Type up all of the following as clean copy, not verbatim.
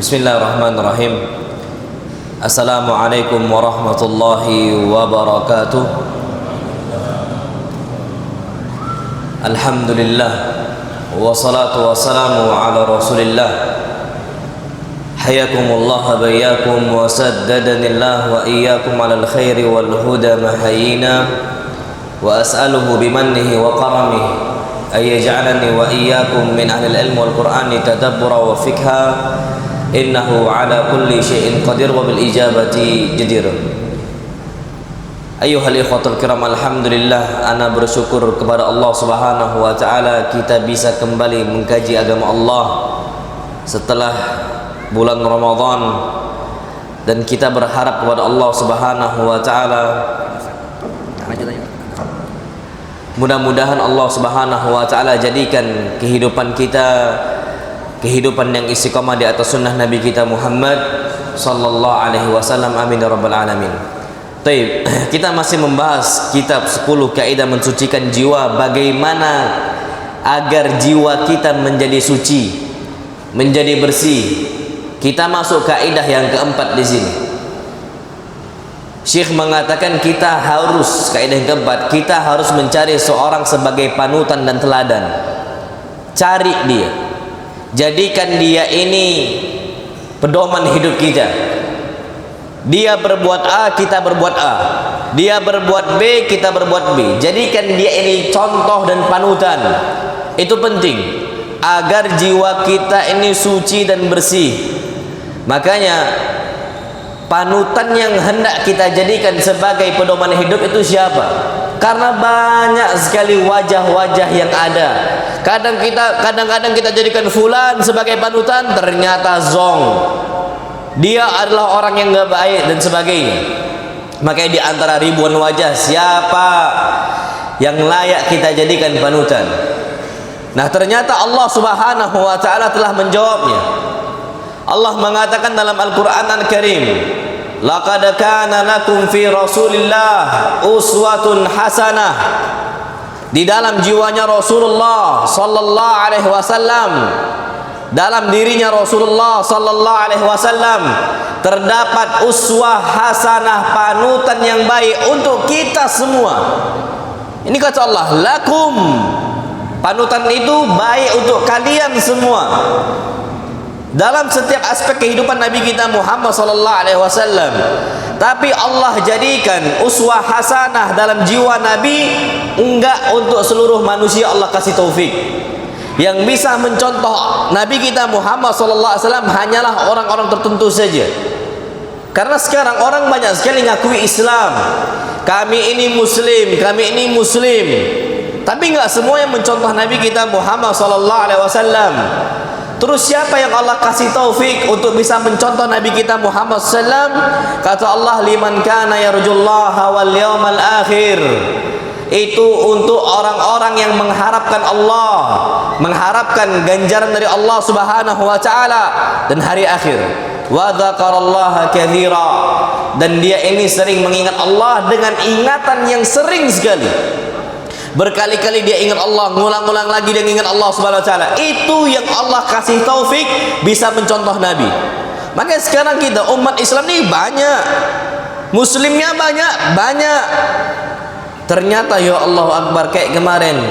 Bismillahirrahmanirrahim. Assalamualaikum warahmatullahi wabarakatuh. Alhamdulillah wassalatu wassalamu ala rasulillah. Hayakumullah bayyakum wa saddadanillah wa iyyakum ala al-khairi wal huda mahayina wa as'aluhu bimannihi wa karamihi ay yaj'alani wa iyyakum min ahli al-ilm wal qur'ani tadabbura wa fikha innahu ala kulli syai'in qadir wa bil ijabati jadir. Ayyuhal ikhwatul kiram, alhamdulillah ana bersyukur kepada Allah Subhanahu wa taala kita bisa kembali mengkaji agama Allah setelah bulan Ramadan, dan kita berharap kepada Allah Subhanahu wa taala mudah-mudahan Allah Subhanahu wa taala jadikan kehidupan kita kehidupan yang istiqamah di atas sunnah Nabi kita Muhammad sallallahu alaihi wasallam. Amin ya rabbal alamin. Baik, kita masih membahas kitab 10 kaidah mensucikan jiwa, bagaimana agar jiwa kita menjadi suci, menjadi bersih. Kita masuk kaidah yang keempat di sini. Syekh mengatakan kita harus, kaidah yang keempat, kita harus mencari seorang sebagai panutan dan teladan. Cari dia, jadikan dia ini pedoman hidup kita. Dia berbuat A, kita berbuat A. Dia berbuat B, kita berbuat B. Jadikan dia ini contoh dan panutan. Itu penting agar jiwa kita ini suci dan bersih. Makanya panutan yang hendak kita jadikan sebagai pedoman hidup itu siapa? Karena banyak sekali wajah-wajah yang ada. Kadang-kadang kita jadikan fulan sebagai panutan, ternyata zong. Dia adalah orang yang enggak baik dan sebagainya. Makanya di antara ribuan wajah, siapa yang layak kita jadikan panutan? Nah, ternyata Allah Subhanahu wa taala telah menjawabnya. Allah mengatakan dalam Al-Qur'an Al-Karim, laqad kana lakum fi Rasulillah uswatun hasanah. Di dalam jiwanya Rasulullah sallallahu alaihi wasallam, dalam dirinya Rasulullah sallallahu alaihi wasallam terdapat uswah hasanah, panutan yang baik untuk kita semua. Ini kata Allah, lakum, panutan itu baik untuk kalian semua. Dalam setiap aspek kehidupan Nabi kita Muhammad sallallahu alaihi wasallam. Tapi Allah jadikan uswah hasanah dalam jiwa Nabi enggak untuk seluruh manusia. Allah kasih taufik. Yang bisa mencontoh Nabi kita Muhammad sallallahu alaihi wasallam hanyalah orang-orang tertentu saja. Karena sekarang orang banyak sekali ngakui Islam. Kami ini muslim, kami ini muslim. Tapi enggak semua yang mencontoh Nabi kita Muhammad sallallahu alaihi wasallam. Terus siapa yang Allah kasih taufik untuk bisa mencontoh Nabi kita Muhammad sallam? Kata Allah, liman kana yarjullaha wal yawmal akhir. Itu untuk orang-orang yang mengharapkan Allah, mengharapkan ganjaran dari Allah Subhanahu wa taala dan hari akhir. Wa dzakarallaha katsira, dan dia ini sering mengingat Allah dengan ingatan yang sering sekali. Berkali-kali dia ingat Allah, ngulang-ngulang lagi dia ingat Allah Subhanahu wa taala. Itu yang Allah kasih taufik bisa mencontoh Nabi. Makanya sekarang kita umat Islam ini banyak, muslimnya banyak. Ternyata ya Allah Akbar, kayak kemarin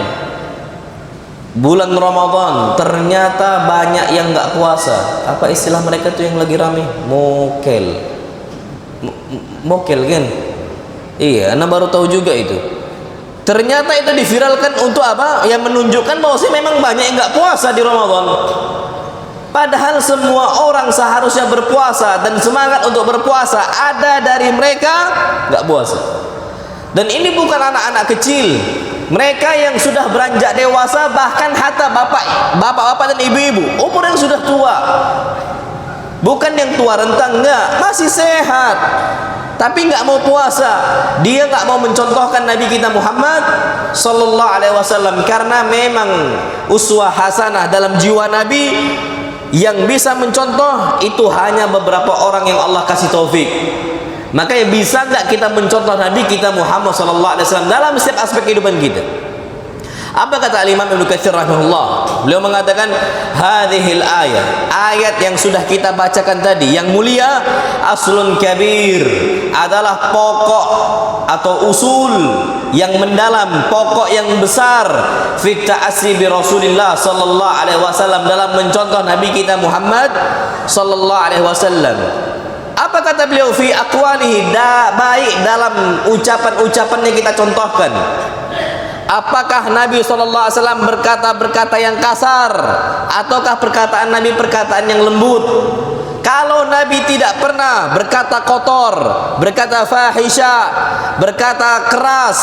bulan Ramadan, ternyata banyak yang enggak puasa. Apa istilah mereka tuh yang lagi rame? Mokel kan? Iya, Anda baru tahu juga itu. Ternyata itu diviralkan untuk apa? Yang menunjukkan bahwa memang banyak yang enggak puasa di Ramadan. Padahal semua orang seharusnya berpuasa dan semangat untuk berpuasa. Ada dari mereka enggak puasa. Dan ini bukan anak-anak kecil. Mereka yang sudah beranjak dewasa, bahkan hatta bapak-bapak dan ibu-ibu, umur yang sudah tua. Bukan yang tua rentang, enggak, masih sehat, tapi enggak mau puasa. Dia enggak mau mencontohkan Nabi kita Muhammad sallallahu alaihi wasallam, karena memang uswah hasanah dalam jiwa Nabi yang bisa mencontoh itu hanya beberapa orang yang Allah kasih taufik. Makanya bisa enggak kita mencontoh Nabi kita Muhammad sallallahu alaihi wasallam dalam setiap aspek kehidupan kita? Apa kata Imam Ibnu Katsir rahimahullah? Beliau mengatakan hadhil ayat yang sudah kita bacakan tadi yang mulia, aslun kabir, adalah pokok atau usul yang mendalam, pokok yang besar fi ta'assi bi Rasulillah sallallahu alaihi wasallam, dalam mencontoh Nabi kita Muhammad sallallahu alaihi wasallam. Apa kata beliau? Fi aqwalihi, baik dalam ucapan-ucapannya kita contohkan. Apakah Nabi SAW berkata yang kasar, ataukah perkataan Nabi perkataan yang lembut? Kalau Nabi tidak pernah berkata kotor, berkata fahisha, berkata keras,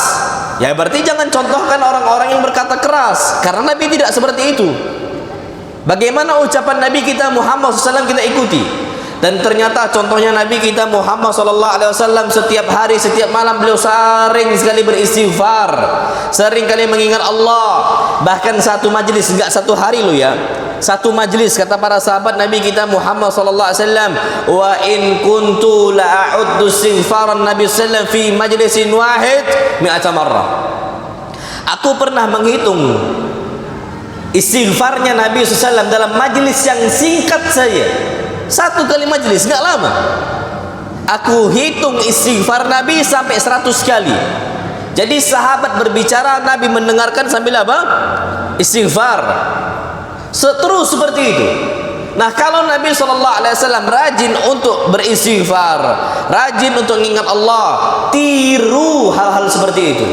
ya berarti jangan contohkan orang-orang yang berkata keras, karena Nabi tidak seperti itu. Bagaimana ucapan Nabi kita Muhammad SAW kita ikuti? Dan ternyata contohnya Nabi kita Muhammad SAW, setiap hari, setiap malam beliau sering sekali beristighfar, sering kali mengingat Allah. Bahkan satu majlis, enggak satu hari loh ya, satu majlis, kata para sahabat Nabi kita Muhammad SAW, wa in kuntu la'uddu istighfaran Nabi SAW fi majlisin wahid mi'ata marrah. Aku pernah menghitung istighfarnya Nabi SAW dalam majlis yang singkat saja, satu kali majlis, enggak lama. Aku hitung istighfar Nabi sampai 100 kali. Jadi sahabat berbicara, Nabi mendengarkan sambil apa? Istighfar. Seterus seperti itu. Nah, kalau Nabi SAW rajin untuk beristighfar, rajin untuk mengingat Allah, tiru hal-hal seperti itu.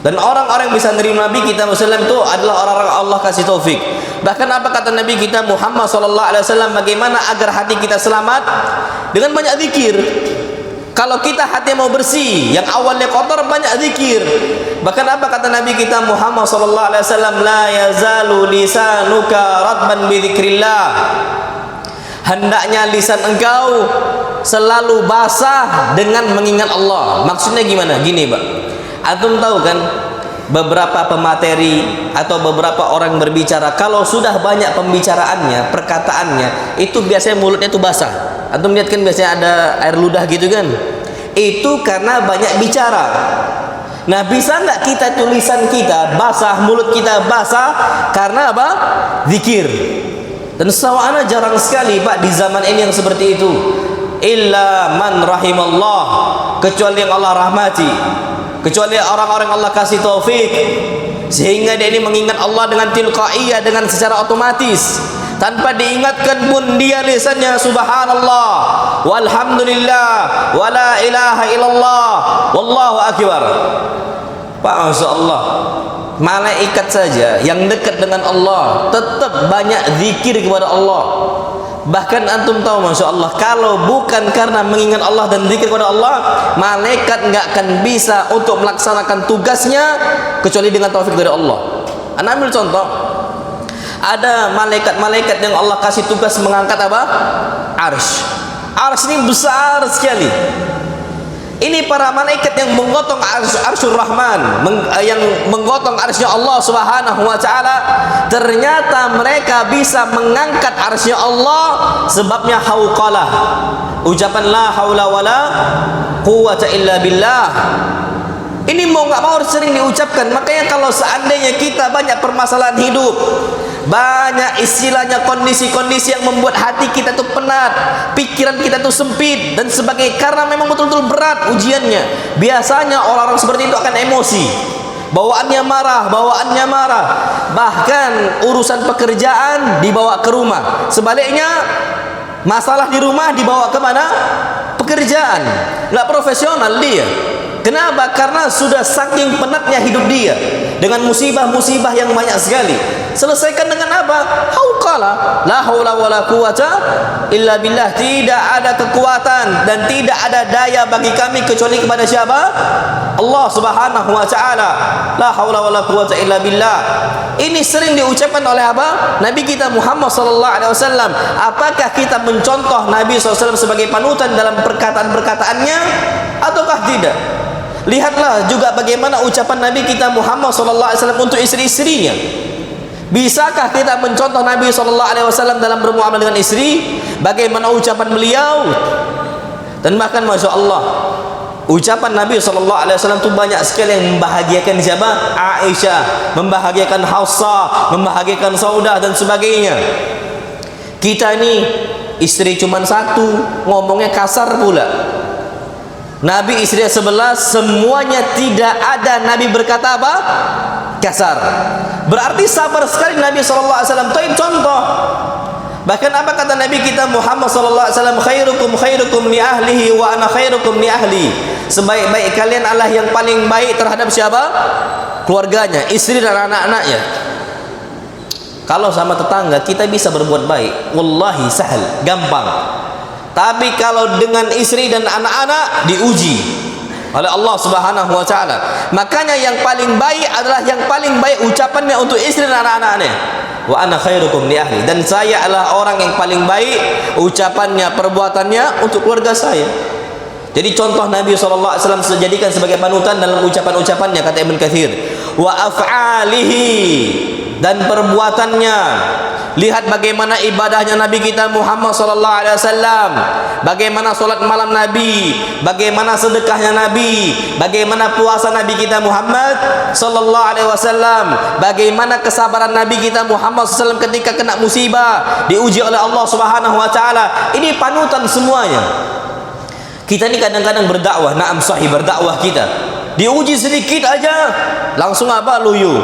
Dan orang-orang yang bisa menerima Nabi kita Muslim itu adalah orang-orang Allah kasih taufik. Bahkan apa kata Nabi kita Muhammad SAW, bagaimana agar hati kita selamat? Dengan banyak zikir. Kalau kita hati mau bersih, yang awalnya kotor, banyak zikir. Bahkan apa kata Nabi kita Muhammad SAW, la yazalu lisanuka ratban bi dzikrillah. Hendaknya lisan engkau selalu basah dengan mengingat Allah. Maksudnya gimana? Gini, Pak. Antum tahu kan, beberapa pemateri atau beberapa orang berbicara, kalau sudah banyak pembicaraannya, perkataannya, itu biasanya mulutnya itu basah. Antum lihat kan biasanya ada air ludah gitu kan? Itu karena banyak bicara. Nah, bisa nggak kita tulisan kita basah, mulut kita basah karena apa? Zikir. Dan sawana jarang sekali, Pak, di zaman ini yang seperti itu. Illa man rahimallah, kecuali yang Allah rahmati, kecuali orang-orang Allah kasih taufik sehingga dia ini mengingat Allah dengan tilqaiyah, dengan secara otomatis, tanpa diingatkan pun dia lisannya subhanallah walhamdulillah wala ilaha illallah wallahu akbar. Pak, Masya Allah, malaikat saja yang dekat dengan Allah tetap banyak zikir kepada Allah. Bahkan antum tahu, Masya Allah, kalau bukan karena mengingat Allah dan zikir kepada Allah, malaikat nggak akan bisa untuk melaksanakan tugasnya kecuali dengan taufik dari Allah. Anda ambil contoh, ada malaikat-malaikat yang Allah kasih tugas mengangkat apa? Arsy. Arsy ini besar sekali. Ini para malaikat yang menggotong arsyur Rahman, yang menggotong arsy Allah Subhanahu wa ta'ala. Ternyata mereka bisa mengangkat arsy Allah sebabnya hauqalah, ucapan la haula wala quwwata illa billah. Ini mau nggak mau harus sering diucapkan. Makanya kalau seandainya kita banyak permasalahan hidup, banyak istilahnya kondisi-kondisi yang membuat hati kita tuh penat, pikiran kita tuh sempit dan sebagainya, karena memang betul-betul berat ujiannya. Biasanya orang-orang seperti itu akan emosi, bawaannya marah, bahkan urusan pekerjaan dibawa ke rumah. Sebaliknya, masalah di rumah dibawa ke mana? Pekerjaan. Nggak profesional dia. Kenapa? Karena sudah saking penatnya hidup dia dengan musibah-musibah yang banyak sekali. Selesaikan dengan apa? Hauqala, la haula wala quwata illa billah. Tidak ada kekuatan dan tidak ada daya bagi kami kecuali kepada siapa? Allah Subhanahu wa ta'ala. La haula wala quwata illa billah. Ini sering diucapkan oleh apa? Nabi kita Muhammad sallallahu alaihi wasallam. Apakah kita mencontoh Nabi SAW sebagai panutan dalam perkataan-perkataannya ataukah tidak? Lihatlah juga bagaimana ucapan Nabi kita Muhammad SAW untuk istri-istrinya. Bisakah kita mencontoh Nabi SAW dalam bermuamalah dengan istri? Bagaimana ucapan beliau? Dan bahkan Masya Allah, Ucapan Nabi SAW itu banyak sekali yang membahagiakan siapa? Aisyah, membahagiakan Hafsah, membahagiakan Saudah dan sebagainya. Kita ini istri cuma satu, ngomongnya kasar pula. Nabi istri 11, semuanya tidak ada Nabi berkata apa? Kasar. Berarti sabar sekali Nabi SAW. Itu contoh. Bahkan apa kata Nabi kita Muhammad SAW? Khairukum khairukum li ahlihi wa ana khairukum li ahli. Sebaik-baik kalian adalah yang paling baik terhadap siapa? Keluarganya, istri dan anak-anaknya. Kalau sama tetangga kita bisa berbuat baik, wallahi sahal, gampang. Tapi kalau dengan istri dan anak-anak diuji oleh Allah Subhanahu wa taala. Makanya yang paling baik adalah yang paling baik ucapannya untuk istri dan anak-anaknya. Wa ana khairukum li ahli, dan saya adalah orang yang paling baik ucapannya, perbuatannya untuk keluarga saya. Jadi contoh Nabi SAW dijadikan sebagai panutan dalam ucapan-ucapannya, kata Ibn Katsir. Wa af'alihi, dan perbuatannya. Lihat bagaimana ibadahnya Nabi kita Muhammad SAW, bagaimana solat malam Nabi, bagaimana sedekahnya Nabi, bagaimana puasa Nabi kita Muhammad SAW, bagaimana kesabaran Nabi kita Muhammad SAW ketika kena musibah, diuji oleh Allah Subhanahu Wa Taala. Ini panutan semuanya. Kita ini kadang-kadang berdakwah, naam sahih berdakwah kita, diuji sedikit aja langsung apa? Luyu,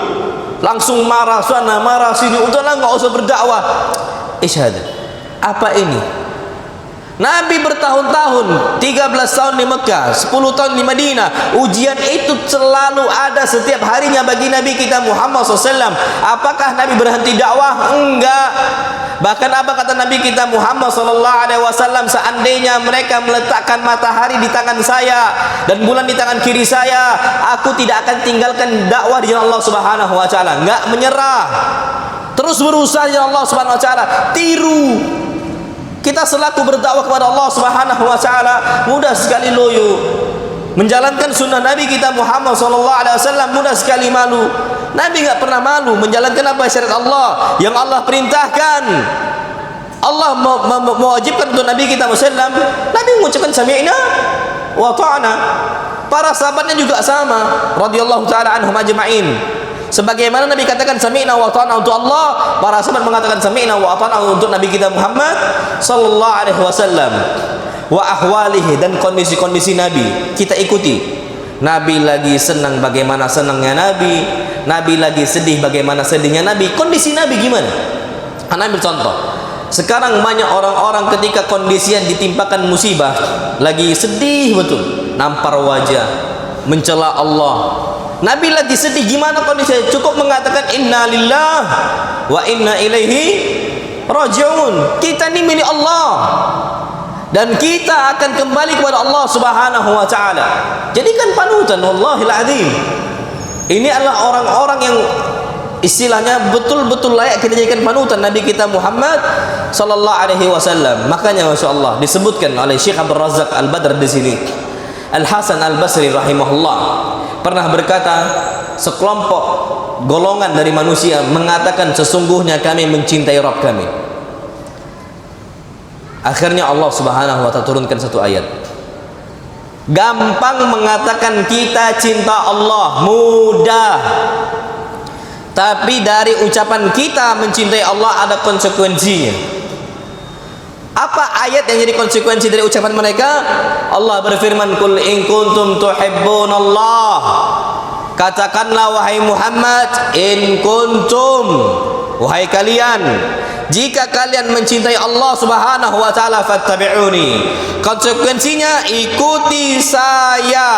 langsung marah sana marah sini. Udahlah, nggak usah berdakwah. Isyhad. Apa ini? Nabi bertahun-tahun, 13 tahun di Mekah, 10 tahun di Madinah. Ujian itu selalu ada setiap harinya bagi Nabi kita Muhammad SAW. Apakah Nabi berhenti dakwah? Enggak. Bahkan apa kata Nabi kita Muhammad SAW? Seandainya mereka meletakkan matahari di tangan saya dan bulan di tangan kiri saya, aku tidak akan tinggalkan dakwah di jalan Allah Subhanahu Wa Taala. Enggak menyerah, terus berusaha di jalan Allah Subhanahu Wa Taala. Tiru kita selaku berdakwah kepada Allah Subhanahu Wa Taala, mudah sekali loyo. Menjalankan sunnah Nabi kita Muhammad SAW mudah sekali malu. Nabi enggak pernah malu menjalankan apa syariat Allah yang Allah perintahkan. Allah mewajibkan untuk Nabi kita Muhammad. Nabi mengucapkan sami'na wa ta'na. Para sahabatnya juga sama, radhiyallahu taala anhum ajma'in. Sebagaimana Nabi katakan sami'na wa ta'na untuk Allah, para sahabat mengatakan sami'na wa ta'na untuk Nabi kita Muhammad sallallahu alaihi wasallam. Wa ahwalihi, dan kondisi-kondisi Nabi kita ikuti. Nabi lagi senang bagaimana senangnya Nabi, Nabi lagi sedih bagaimana sedihnya Nabi. Kondisi Nabi gimana? Ana ambil contoh. Sekarang banyak orang-orang ketika kondisi yang ditimpakan musibah lagi sedih betul, nampar wajah, mencela Allah. Nabi lagi sedih, gimana kondisinya? Cukup mengatakan inna lillah wa inna ilaihi raji'un. Kita ini milik Allah dan kita akan kembali kepada Allah Subhanahu Wa Taala. Jadikan panutan, wallahil azim. Ini adalah orang-orang yang istilahnya betul-betul layak kita jadikan panutan, Nabi kita Muhammad sallallahu alaihi wasallam. Makanya masyaallah disebutkan oleh Syekh Abdul Razak Al-Badr di sini, Al-Hasan Al-Basri rahimahullah pernah berkata, sekelompok golongan dari manusia mengatakan sesungguhnya kami mencintai Rabb kami. Akhirnya Allah Subhanahu wa taala turunkan satu ayat. Gampang mengatakan kita cinta Allah, mudah. Tapi dari ucapan kita mencintai Allah ada konsekuensinya. Apa ayat yang jadi konsekuensi dari ucapan mereka? Allah berfirman, "Qul in kuntum tuhibbunallah." Katakanlah wahai Muhammad, in kuntum, wahai kalian, jika kalian mencintai Allah Subhanahu wa taala, fattabi'uni. Konsekuensinya ikuti saya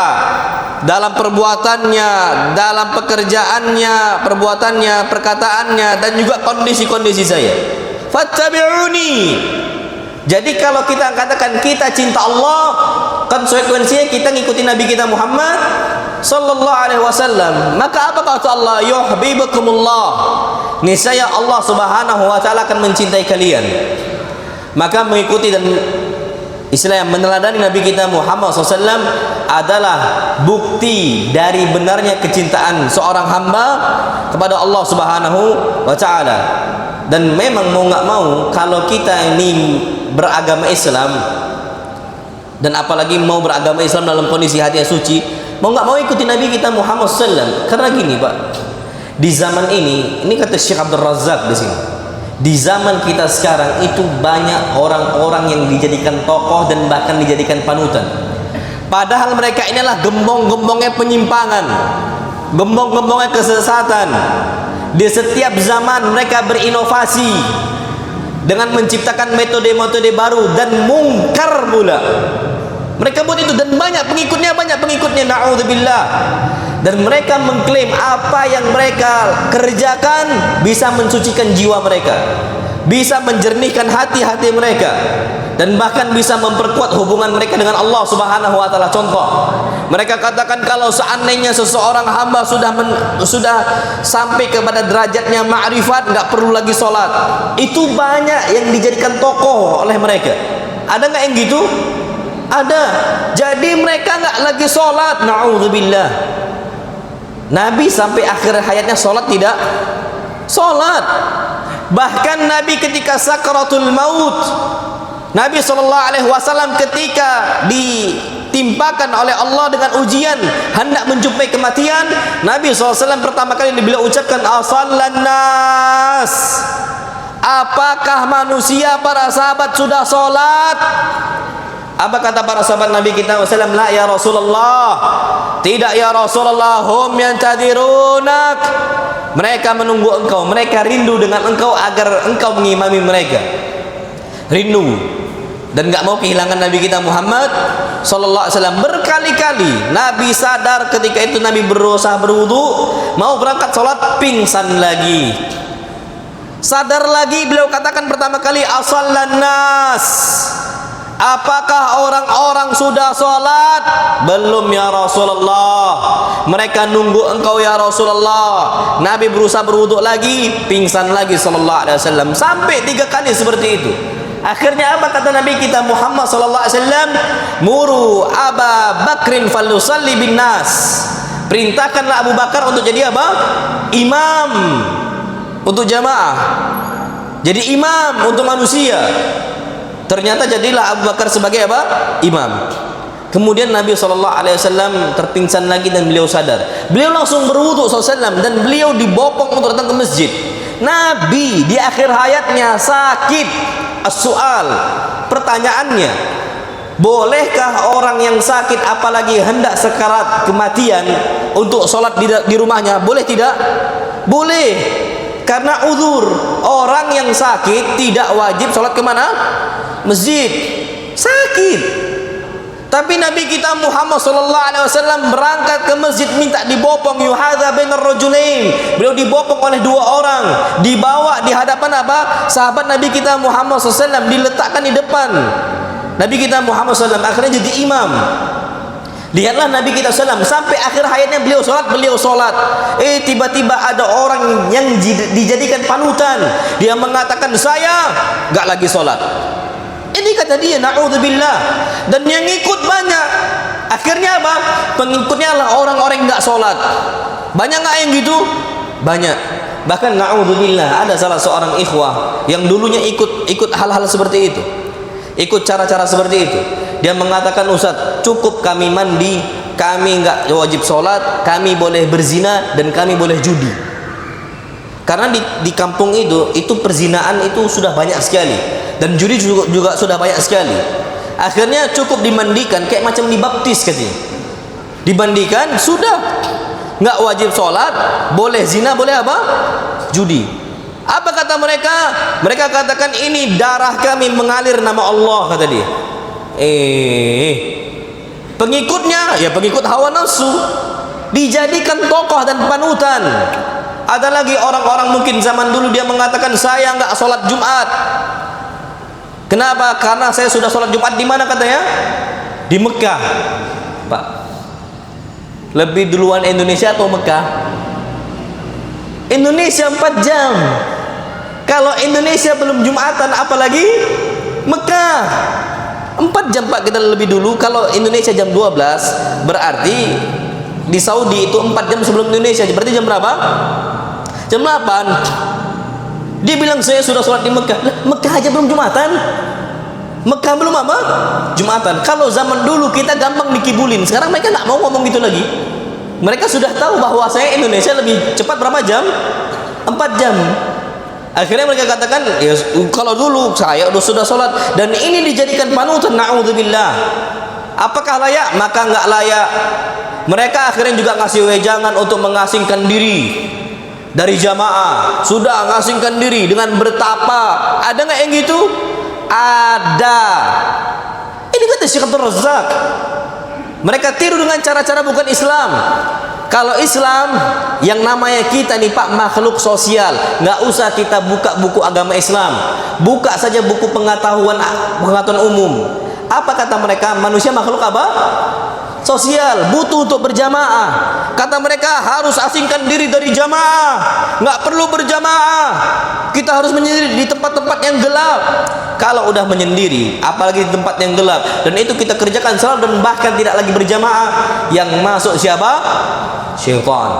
dalam perbuatannya, dalam pekerjaannya, perbuatannya, perkataannya, dan juga kondisi-kondisi saya. Fattabi'uni. Jadi kalau kita katakan kita cinta Allah, konsekuensinya kita ngikuti Nabi kita Muhammad sallallahu alaihi wasallam. Maka apa kata Allah? Yuhibbukumullah. Niscaya Allah Subhanahu wa taala akan mencintai kalian. Maka mengikuti dan istilah yang meneladani Nabi kita Muhammad SAW adalah bukti dari benarnya kecintaan seorang hamba kepada Allah Subhanahu wa taala. Dan memang mau nggak mau, kalau kita ini beragama Islam, dan apalagi mau beragama Islam dalam kondisi hatinya suci, mau nggak mau ikuti Nabi kita Muhammad SAW. Karena gini Pak, di zaman ini kata Syekh Abdul Razak di sini, di zaman kita sekarang itu banyak orang-orang yang dijadikan tokoh dan bahkan dijadikan panutan, padahal mereka inilah gembong-gembongnya penyimpangan, gembong-gembongnya kesesatan. Di setiap zaman mereka berinovasi dengan menciptakan metode-metode baru dan mungkar pula. Mereka buat itu dan banyak pengikutnya, na'udzubillah. Dan mereka mengklaim apa yang mereka kerjakan bisa mensucikan jiwa mereka, bisa menjernihkan hati-hati mereka, dan bahkan bisa memperkuat hubungan mereka dengan Allah Subhanahu wa taala. Contoh, mereka katakan kalau seandainya seseorang hamba sudah sampai kepada derajatnya ma'rifat, nggak perlu lagi sholat. Itu banyak yang dijadikan tokoh oleh mereka. Ada nggak yang gitu? Ada. Jadi mereka nggak lagi sholat, na'udzubillah. Nabi sampai akhir hayatnya sholat tidak? Sholat. Bahkan Nabi ketika sakaratul maut, Nabi SAW ketika ditimpakan oleh Allah dengan ujian, hendak menjumpai kematian, Nabi SAW pertama kali beliau ucapkan, asallan nas, apakah manusia para sahabat sudah sholat? Apa kata para sahabat Nabi kita SAW? La ya Rasulullah, tidak ya Rasulullah, hum yantadirunak, mereka menunggu engkau, mereka rindu dengan engkau agar engkau mengimami mereka, rindu dan nggak mau kehilangan Nabi kita Muhammad sallallahu alaihi wasallam. Berkali-kali Nabi sadar ketika itu Nabi berusaha berwudu, mau berangkat sholat, pingsan lagi. Sadar lagi, beliau katakan pertama kali, asallan nas, apakah orang-orang sudah sholat? Belum ya Rasulullah, mereka nunggu engkau ya Rasulullah. Nabi berusaha berwudu lagi, pingsan lagi sallallahu alaihi wasallam. Sampai 3 kali seperti itu. Akhirnya apa kata Nabi kita Muhammad sallallahu alaihi wasallam? Muru Aba Bakrin falusalli bin nas, perintahkanlah Abu Bakar untuk jadi apa? Imam untuk jamaah, jadi imam untuk manusia. Ternyata jadilah Abu Bakar sebagai apa? Imam. Kemudian Nabi SAW terpingsan lagi dan beliau sadar. Beliau langsung berwudu SAW dan beliau dibopong untuk datang ke masjid. Nabi di akhir hayatnya sakit. As-su'al, pertanyaannya, bolehkah orang yang sakit apalagi hendak sekarat kematian untuk sholat di rumahnya? Boleh tidak? Boleh. Karena uzur, orang yang sakit tidak wajib sholat kemana? Masjid. Sakit. Tapi Nabi kita Muhammad SAW berangkat ke masjid minta dibopong, yuhadza bainar rajulain. Beliau dibopong oleh 2 orang, dibawa di hadapan apa? Sahabat Nabi kita Muhammad SAW, diletakkan di depan Nabi kita Muhammad SAW. Akhirnya jadi imam. Lihatlah Nabi kita SAW sampai akhir hayatnya beliau sholat. Tiba-tiba ada orang yang dijadikan panutan, dia mengatakan saya gak lagi sholat. Ini kata dia, na'udzubillah. Dan yang ikut banyak. Akhirnya apa? Pengikutnya adalah orang-orang yang gak sholat. Banyak gak yang gitu? Banyak. Bahkan na'udzubillah, ada salah seorang ikhwah yang dulunya ikut hal-hal seperti itu, ikut cara-cara seperti itu. Dia mengatakan, Ustaz, cukup kami mandi, kami nggak wajib sholat, kami boleh berzina dan kami boleh judi. Karena di kampung itu perzinaan itu sudah banyak sekali dan judi juga sudah banyak sekali. Akhirnya cukup dimandikan, kayak macam dibaptis katanya. Dimandikan sudah, nggak wajib sholat, boleh zina, boleh apa? Judi. Apa kata mereka? Mereka katakan ini darah kami mengalir nama Allah, kata dia. Pengikutnya ya pengikut hawa nafsu, dijadikan tokoh dan panutan. Ada lagi orang-orang mungkin zaman dulu dia mengatakan saya nggak sholat Jumat. Kenapa? Karena saya sudah sholat Jumat di mana katanya? Di Mekah. Pak, lebih duluan Indonesia atau Mekah? Indonesia 4 jam. Kalau Indonesia belum Jumatan, apalagi Mekah 4 jam Pak, kita lebih dulu. Kalau Indonesia jam 12, berarti di Saudi itu 4 jam sebelum Indonesia. Berarti jam berapa? Jam 8. Dia bilang saya sudah sholat di Mekah. Lah, Mekah aja belum Jumatan. Mekah belum apa? Jumatan. Kalau zaman dulu kita gampang dikibulin, sekarang mereka nggak mau ngomong gitu lagi. Mereka sudah tahu bahwa saya Indonesia lebih cepat berapa jam? 4 jam. Akhirnya mereka katakan, ya kalau dulu saya sudah sholat dan ini dijadikan panutan, na'udzubillah. Apakah layak? Maka nggak layak. Mereka akhirnya juga ngasih wejangan untuk mengasingkan diri dari jamaah. Sudah ngasingkan diri dengan bertapa. Ada nggak yang gitu? Ada. Ini kata Syekh Abdul Razak. Mereka tiru dengan cara-cara bukan Islam. Kalau Islam yang namanya kita nih Pak makhluk sosial, nggak usah kita buka buku agama Islam, buka saja buku pengetahuan umum. Apa kata mereka? Manusia makhluk apa? Sosial, butuh untuk berjamaah. Kata mereka harus asingkan diri dari jamaah, nggak perlu berjamaah. Kita harus menyendiri di tempat-tempat yang gelap. Kalau udah menyendiri, apalagi di tempat yang gelap, dan itu kita kerjakan selalu dan bahkan tidak lagi berjamaah, yang masuk siapa? Syaitan.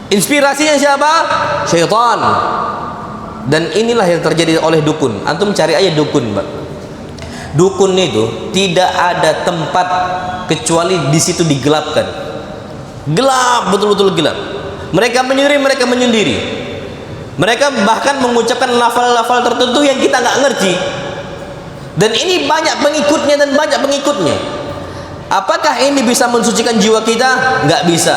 Inspirasinya siapa? Syaitan. Dan inilah yang terjadi oleh dukun. Antum cari aja dukun, Mbak. Dukun itu tidak ada tempat kecuali di situ digelapkan. Gelap, betul-betul gelap. Mereka menyendiri. Mereka bahkan mengucapkan lafal-lafal tertentu yang kita nggak ngerti. Dan ini banyak pengikutnya. Apakah ini bisa mensucikan jiwa kita? Nggak bisa.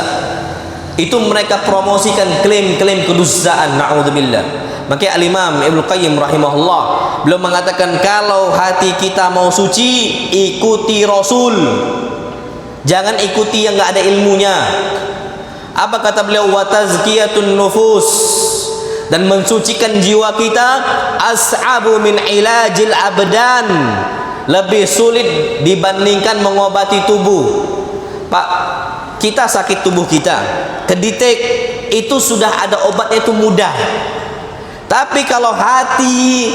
Itu mereka promosikan klaim-klaim kedustaan, na'udzubillah. Maka Al-Imam Ibnu Qayyim rahimahullah beliau mengatakan, kalau hati kita mau suci, ikuti Rasul. Jangan ikuti yang nggak ada ilmunya. Apa kata beliau? Wa tazkiyatun nufus. Dan mensucikan jiwa kita as'abu min ilajil abdan, lebih sulit dibandingkan mengobati tubuh. Pak, kita sakit tubuh kita keditek, itu sudah ada obatnya, itu mudah. Tapi kalau hati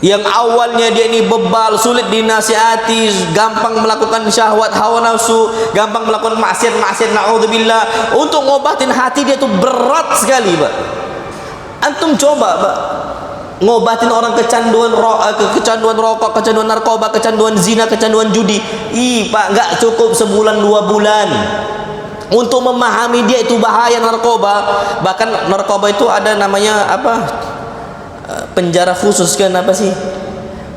yang awalnya dia ini bebal, sulit dinasihati, gampang melakukan syahwat hawa nafsu, gampang melakukan maksiat, na'udzubillah, untuk ngobatin hati dia itu berat sekali, Pak. Antum coba, Pak, ngobatin orang kecanduan rokok, kecanduan narkoba, kecanduan zina, kecanduan judi. Pak, nggak cukup sebulan 2 bulan untuk memahami dia itu bahaya narkoba. Bahkan narkoba itu ada namanya apa? Penjara khusus kan, apa sih?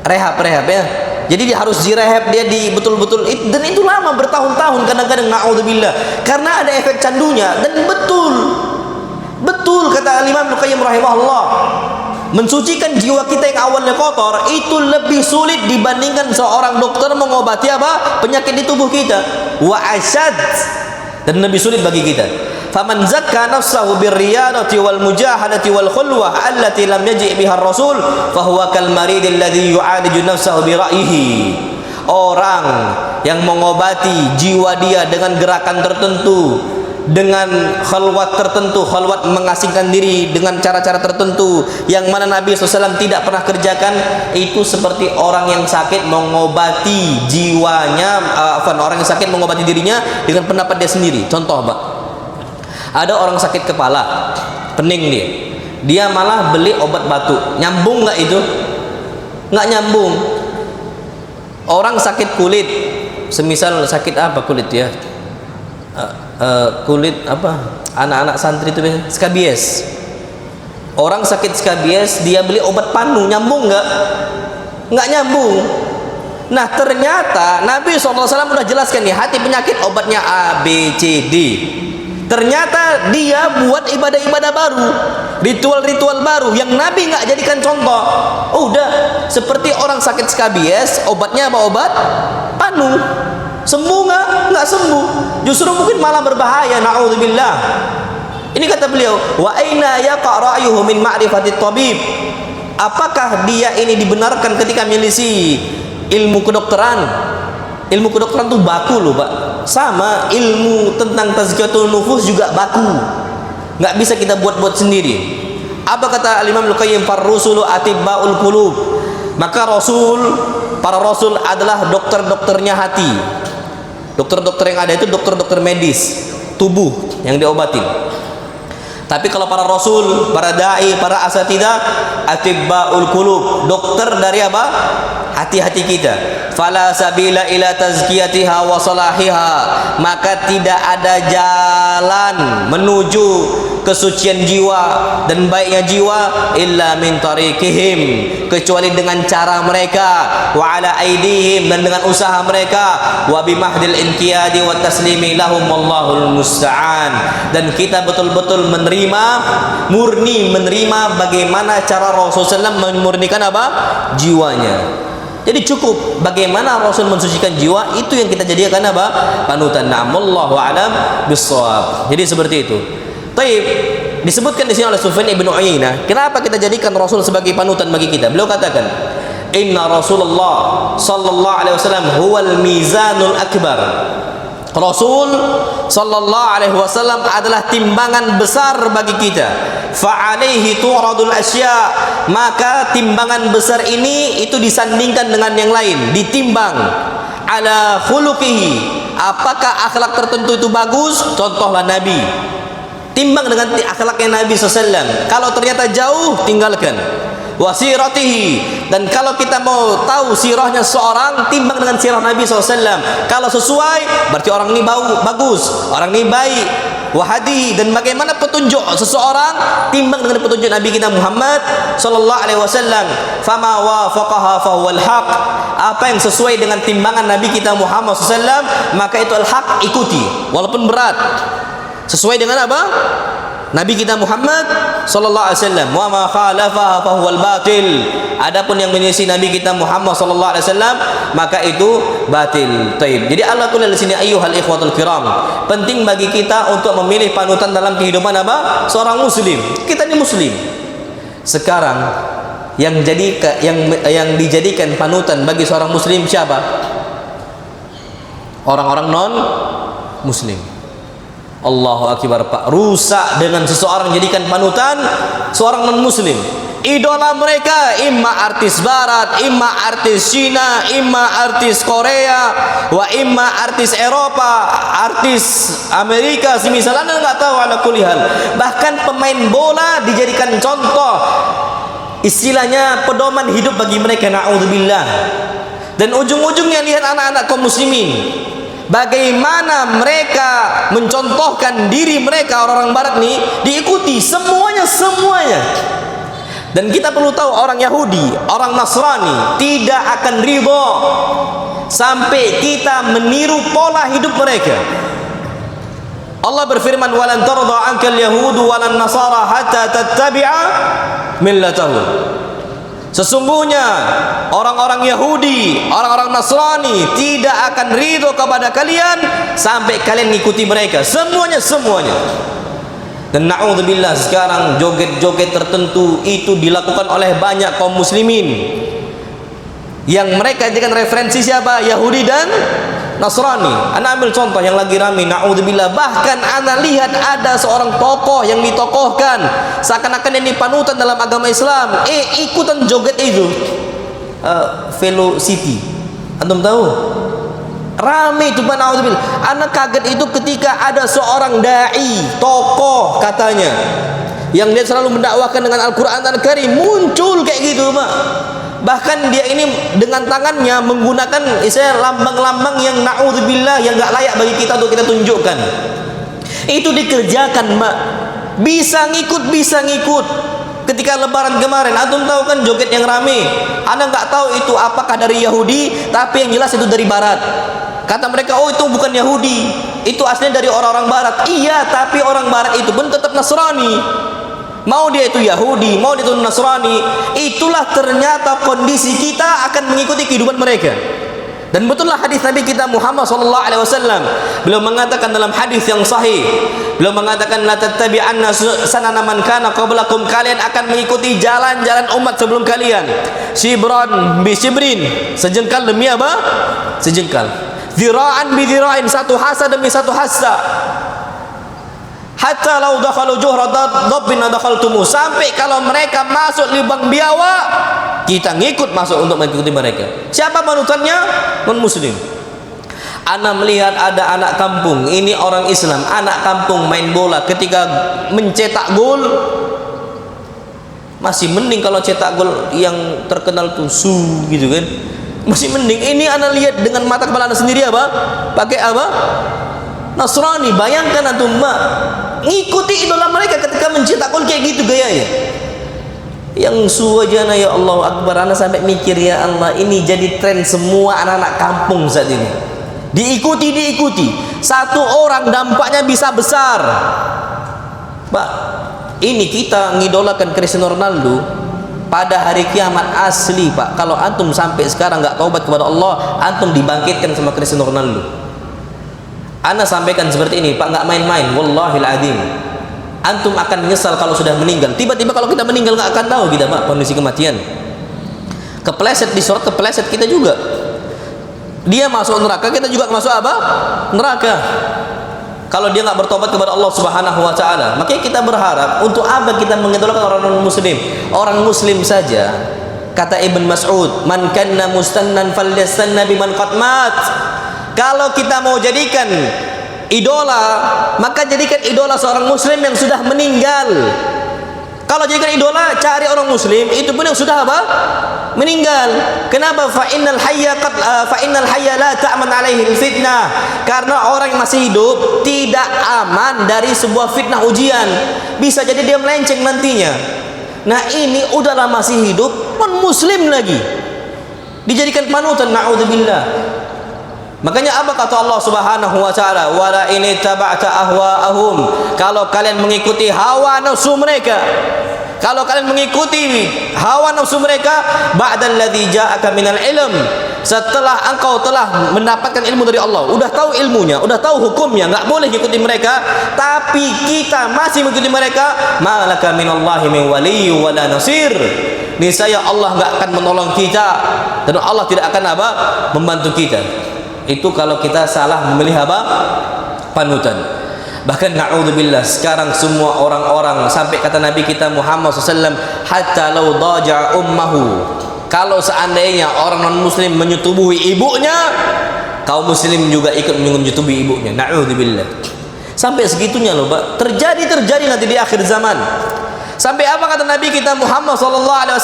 Rehab ya. Jadi dia harus direhab, dia di betul-betul dan itu lama, bertahun-tahun kadang-kadang, na'udzubillah, karena ada efek candunya. Dan betul kata Imam Ibnu Qayyim rahimahullah, mensucikan jiwa kita yang awalnya kotor itu lebih sulit dibandingkan seorang dokter mengobati apa? Penyakit di tubuh kita. Wa asyad, dan lebih sulit bagi kita. Faman zakka nafsahu birriyadati wal mujahadati wal khulwah allati lam yaji' biha ar-rasul fahuwa kal marid alladhi yu'aliju nafsahu bi ra'yihi. Orang yang mengobati jiwa dia dengan gerakan tertentu, dengan khalwat tertentu, khalwat mengasingkan diri dengan cara-cara tertentu yang mana Nabi SAW tidak pernah kerjakan, itu seperti orang yang sakit mengobati jiwanya, orang yang sakit mengobati dirinya dengan pendapat dia sendiri. Contoh, Pak, ada orang sakit kepala, pening dia malah beli obat batuk. Nyambung nggak itu? Nggak nyambung. Orang sakit kulit, semisal sakit apa kulit ya? Kulit apa, anak-anak santri itu skabies. Orang sakit skabies, dia beli obat panu. Nyambung nggak nyambung. Nah, ternyata Nabi SAW sudah jelaskan nih, hati penyakit obatnya A, B, C, D. Ternyata dia buat ibadah-ibadah baru, ritual-ritual baru yang Nabi nggak jadikan contoh. Udah seperti orang sakit skabies, obatnya apa? Obat panu. Sembuh nggak sembuh, justru mungkin malah berbahaya, na'udzubillah. Ini kata beliau, wa aina yaqa ra'yuhu min ma'rifatit tabib. Apakah dia ini dibenarkan ketika milisi ilmu kedokteran? Ilmu kedokteran tuh baku loh, Pak. Sama ilmu tentang tazkiyatun nufus juga baku, nggak bisa kita buat-buat sendiri. Apa kata Imam Ibnu Qayyim? Farrusulu atibbaul qulub. Maka para rasul adalah dokter-dokternya hati. Dokter-dokter yang ada itu dokter-dokter medis tubuh yang diobatin. Tapi kalau para rasul, para dai, para asatidah, atibbaul qulub, dokter dari apa? Hati-hati kita. Fala sabila ila tazkiyatiha wa salahiha, maka tidak ada jalan menuju kesucian jiwa dan baiknya jiwa illa min tariqihim, kecuali dengan cara mereka, wa ala aidihim, dan dengan usaha mereka, wa bimahdil inqiyadi wa taslimi lahum wallahul musta'an. Dan kita betul-betul murni menerima bagaimana cara Rasulullah SAW memurnikan apa? Jiwanya. Jadi cukup bagaimana Rasul mensucikan jiwa, itu yang kita jadikan apa? Panutan. Na'amullahu a'lam bissawab. Jadi seperti itu. Taib, disebutkan di sini oleh Sufyan ibn Uyainah, kenapa kita jadikan Rasul sebagai panutan bagi kita? Beliau katakan, Inna Rasulullah sallallahu alaihi wasallam huwal mizanul akbar. Rasul sallallahu alaihi wasallam adalah timbangan besar bagi kita. Fa alaihi tu'radul asya, maka timbangan besar ini itu disandingkan dengan yang lain, ditimbang. Ala khuluqihi, apakah akhlak tertentu itu bagus? Contohlah Nabi, timbang dengan akhlaknya Nabi SAW. Kalau ternyata jauh, tinggalkan. Wasiratihi, dan kalau kita mau tahu sirahnya seorang, timbang dengan sirah Nabi SAW. Kalau sesuai, berarti orang ini bagus, orang ini baik. Wahadi, dan bagaimana petunjuk seseorang, timbang dengan petunjuk Nabi kita Muhammad sallallahu alaihi wasallam. Fama wafaqaha fahuwal haq, apa yang sesuai dengan timbangan Nabi kita Muhammad SAW, maka itu al-haq, ikuti walaupun berat. Sesuai dengan apa? Nabi kita Muhammad sallallahu alaihi wasallam. Wa ma khalafaha fa huwal batil, adapun yang menyelisih Nabi kita Muhammad sallallahu alaihi wasallam, maka itu batil. Taib. Jadi Allah tulis di sini, ayyuhal ikhwatul kiram, penting bagi kita untuk memilih panutan dalam kehidupan apa? Seorang muslim. Kita ini muslim. Sekarang yang dijadikan panutan bagi seorang muslim siapa? Orang-orang non muslim. Allahu akbar, Pak. Rusak dengan seseorang jadikan panutan seorang non muslim. Idola mereka imma artis barat, imma artis Cina, imma artis Korea, wa imma artis Eropa, artis Amerika, semisal Anda enggak tahu ala kulli hal. Bahkan pemain bola dijadikan contoh, istilahnya pedoman hidup bagi mereka, naudzubillah. Dan ujung-ujungnya lihat anak-anak kaum muslimin, bagaimana mereka mencontohkan diri mereka, orang-orang barat nih diikuti semuanya. Dan kita perlu tahu, orang Yahudi, orang Nasrani tidak akan ridho sampai kita meniru pola hidup mereka. Allah berfirman, walan tarda ankal yahudu walan nasara hatta tattabi'a millatahum. Sesungguhnya orang-orang Yahudi, orang-orang Nasrani tidak akan ridho kepada kalian sampai kalian mengikuti mereka. Semuanya. Dan na'udzubillah, sekarang joget-joget tertentu itu dilakukan oleh banyak kaum muslimin, yang mereka jadikan referensi siapa? Yahudi dan Nasrani. Anda ambil contoh yang lagi rame, na'udzubillah. Bahkan Anda lihat ada seorang tokoh yang ditokohkan seakan-akan ini panutan dalam agama Islam, ikutan joget itu. Velocity, antum tahu? Rame itu, na'udzubillah. Anda kaget itu ketika ada seorang dai, tokoh katanya, yang dia selalu mendakwahkan dengan Al-Quran Al-Karim, muncul kayak gitu, Pak. Bahkan dia ini dengan tangannya menggunakan lambang-lambang yang na'udzubillah, yang gak layak bagi kita untuk kita tunjukkan. Itu dikerjakan, Mbak. Bisa ngikut. Ketika lebaran kemarin, antum tahu kan joget yang rame. Anda nggak tahu itu apakah dari Yahudi, tapi yang jelas itu dari Barat. Kata mereka, oh itu bukan Yahudi, itu aslinya dari orang-orang Barat. Iya, tapi orang Barat itu pun tetap Nasrani. Mau dia itu Yahudi, mau dia itu Nasrani, itulah ternyata kondisi kita akan mengikuti kehidupan mereka. Dan betullah hadis Nabi kita Muhammad sallallahu alaihi wasallam. Beliau mengatakan dalam hadis yang sahih, beliau mengatakan la tattabi'anna sanana man kana qablakum, kalian akan mengikuti jalan-jalan umat sebelum kalian. Shibran bi shibrin, sejengkal demi apa? Sejengkal. Zira'an bi zira'in, satu hasa demi satu hasa. Hatta law dakhalu juhra dabbin dakhaltumu, sampai kalau mereka masuk lubang biawak, kita ngikut masuk untuk mengikuti mereka. Siapa panutannya? Non muslim. Ana melihat ada anak kampung, ini orang Islam, anak kampung main bola, ketika mencetak gol masih mending kalau cetak gol yang terkenal tuh gitu kan, masih mending. Ini ana lihat dengan mata kepala ana sendiri apa? Pakai apa? Nasrani. Bayangkan antum, Mbak, ngikuti idola mereka ketika mencetak gol kayak gitu gayanya. Yang suwajana, ya Allah Akbar, ana sampai mikir, ya Allah, ini jadi tren semua anak-anak kampung saat ini. Diikuti. Satu orang dampaknya bisa besar. Pak, ini kita ngidolakan Cristiano Ronaldo pada hari kiamat asli, Pak. Kalau antum sampai sekarang nggak taubat kepada Allah, antum dibangkitkan sama Cristiano Ronaldo. Ana sampaikan seperti ini, Pak, nggak main-main, wallahil adzim. Antum akan menyesal kalau sudah meninggal. Tiba-tiba kalau kita meninggal nggak akan tahu kita, Pak, kondisi kematian. Kepleset di surat, kepleset kita juga. Dia masuk neraka, kita juga masuk apa? Neraka. Kalau dia nggak bertobat kepada Allah Subhanahu wa taala. Makanya kita berharap, untuk apa kita mengidolakan orang muslim? Orang muslim saja. Kata Ibn Mas'ud, "Man kanna mustannan falyastanna biman qad mat." Kalau kita mau jadikan idola, maka jadikan idola seorang muslim yang sudah meninggal. Kalau jadikan idola, cari orang muslim itu pun yang sudah apa? Meninggal. Kenapa? Fa innal hayya la ta'man alaihi fitnah. Karena orang yang masih hidup tidak aman dari sebuah fitnah ujian. Bisa jadi dia melenceng nantinya. Nah, ini udahlah masih hidup, non muslim lagi dijadikan panutan, naudzubillah. Makanya apa kata Allah Subhanahu wa taala? Wala ini taba'ta ahwa'ahum. Kalau kalian mengikuti hawa nafsu mereka, kalau kalian mengikuti hawa nafsu mereka, ba'dal ladzi ja'aka minal ilm, setelah engkau telah mendapatkan ilmu dari Allah, udah tahu ilmunya, udah tahu hukumnya, enggak boleh ikuti mereka, tapi kita masih mengikuti mereka, malaka minallahi min waliyyi wala nasir. Niscaya Allah enggak akan menolong kita dan Allah tidak akan apa? Membantu kita. Itu kalau kita salah memilih apa? Panutan. Bahkan na'udzubillah, sekarang semua orang-orang, sampai kata Nabi kita Muhammad SAW, hatta law daja ummahu, kalau seandainya orang non muslim menyetubuhi ibunya, kaum muslim juga ikut menyetubuhi ibunya. Na'udzubillah. Sampai segitunya loh, Pak. Terjadi nanti di akhir zaman. Sampai apa kata Nabi kita Muhammad SAW?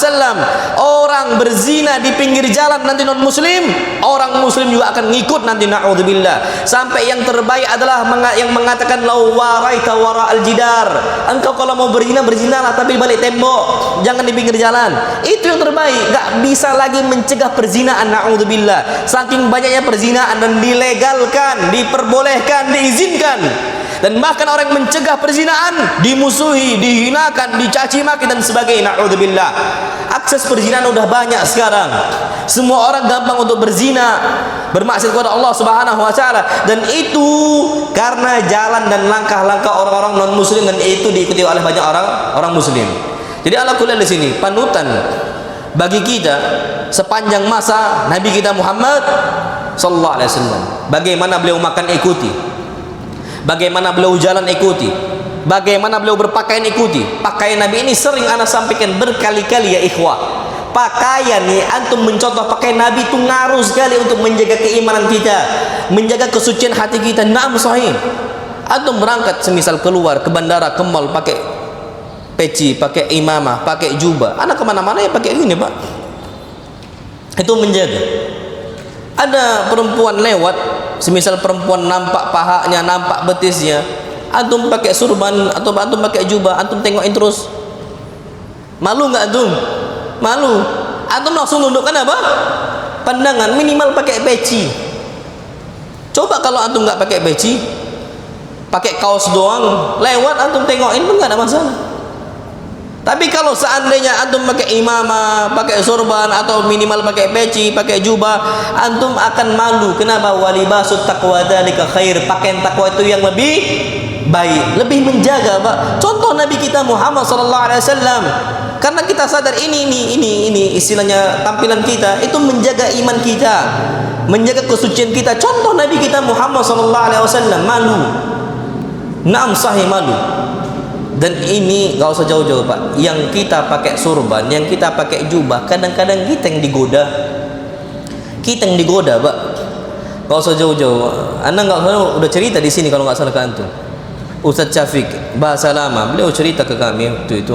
Orang berzina di pinggir jalan nanti non muslim, orang muslim juga akan ngikut nanti, na'udzubillah. Sampai yang terbaik adalah yang mengatakan law waraita wara al-jidar. Engkau kalau mau berzina, berzinalah tapi balik tembok, jangan di pinggir jalan. Itu yang terbaik. Gak bisa lagi mencegah perzinaan, na'udzubillah. Saking banyaknya perzinaan dan dilegalkan, diperbolehkan, diizinkan. Dan bahkan orang yang mencegah perzinaan dimusuhi, dihinakan, dicaci maki dan sebagainya. Na'udzubillah. Akses perzinaan udah banyak sekarang. Semua orang gampang untuk berzina, bermaksiat kepada Allah Subhanahu wa taala, dan itu karena jalan dan langkah-langkah orang-orang non muslim, dan itu diikuti oleh banyak orang muslim. Jadi ala kulli di sini panutan bagi kita sepanjang masa Nabi kita Muhammad sallallahu alaihi wasallam. Bagaimana beliau makan, ikuti. Bagaimana beliau jalan, ikuti. Bagaimana beliau berpakaian, ikuti. Pakaian Nabi ini sering ana sampaikan berkali-kali, ya ikhwah. Pakaian nih, antum mencontoh pakaian Nabi itu ngaruh sekali untuk menjaga keimanan kita, menjaga kesucian hati kita. Naam sahih. Antum berangkat semisal keluar ke bandara, ke mall, pakai peci, pakai imamah, pakai jubah. Anak kemana-mana ya pakai ini, Pak. Itu menjaga. Ada perempuan lewat, semisal perempuan nampak pahanya, nampak betisnya, antum pakai surban atau antum pakai jubah, antum tengokin terus. Malu nggak antum? Malu. Antum langsung nundukkan apa? Pandangan, minimal pakai peci. Coba kalau antum nggak pakai peci, pakai kaos doang, lewat antum tengokin pun nggak ada masalah. Tapi kalau seandainya antum pakai imamah, pakai sorban, atau minimal pakai peci, pakai jubah, antum akan malu. Kenapa? Walibasut taqwa dzalika khair. Pakaian takwa itu yang lebih baik, lebih menjaga, Pak. Contoh Nabi kita Muhammad sallallahu alaihi wasallam. Karena kita sadar ini istilahnya tampilan kita itu menjaga iman kita, menjaga kesucian kita. Contoh Nabi kita Muhammad sallallahu alaihi wasallam, malu. Naam sahih, malu. Dan ini gak usah jauh-jauh, Pak. Yang kita pakai surban, yang kita pakai jubah, kadang-kadang kita yang digoda. Kita yang digoda, Pak. Gak usah jauh-jauh. Anda nggak usah, udah cerita di sini kalau nggak salah ke antum. Ustadz Syafiq bahasa lama, beliau cerita ke kami waktu itu.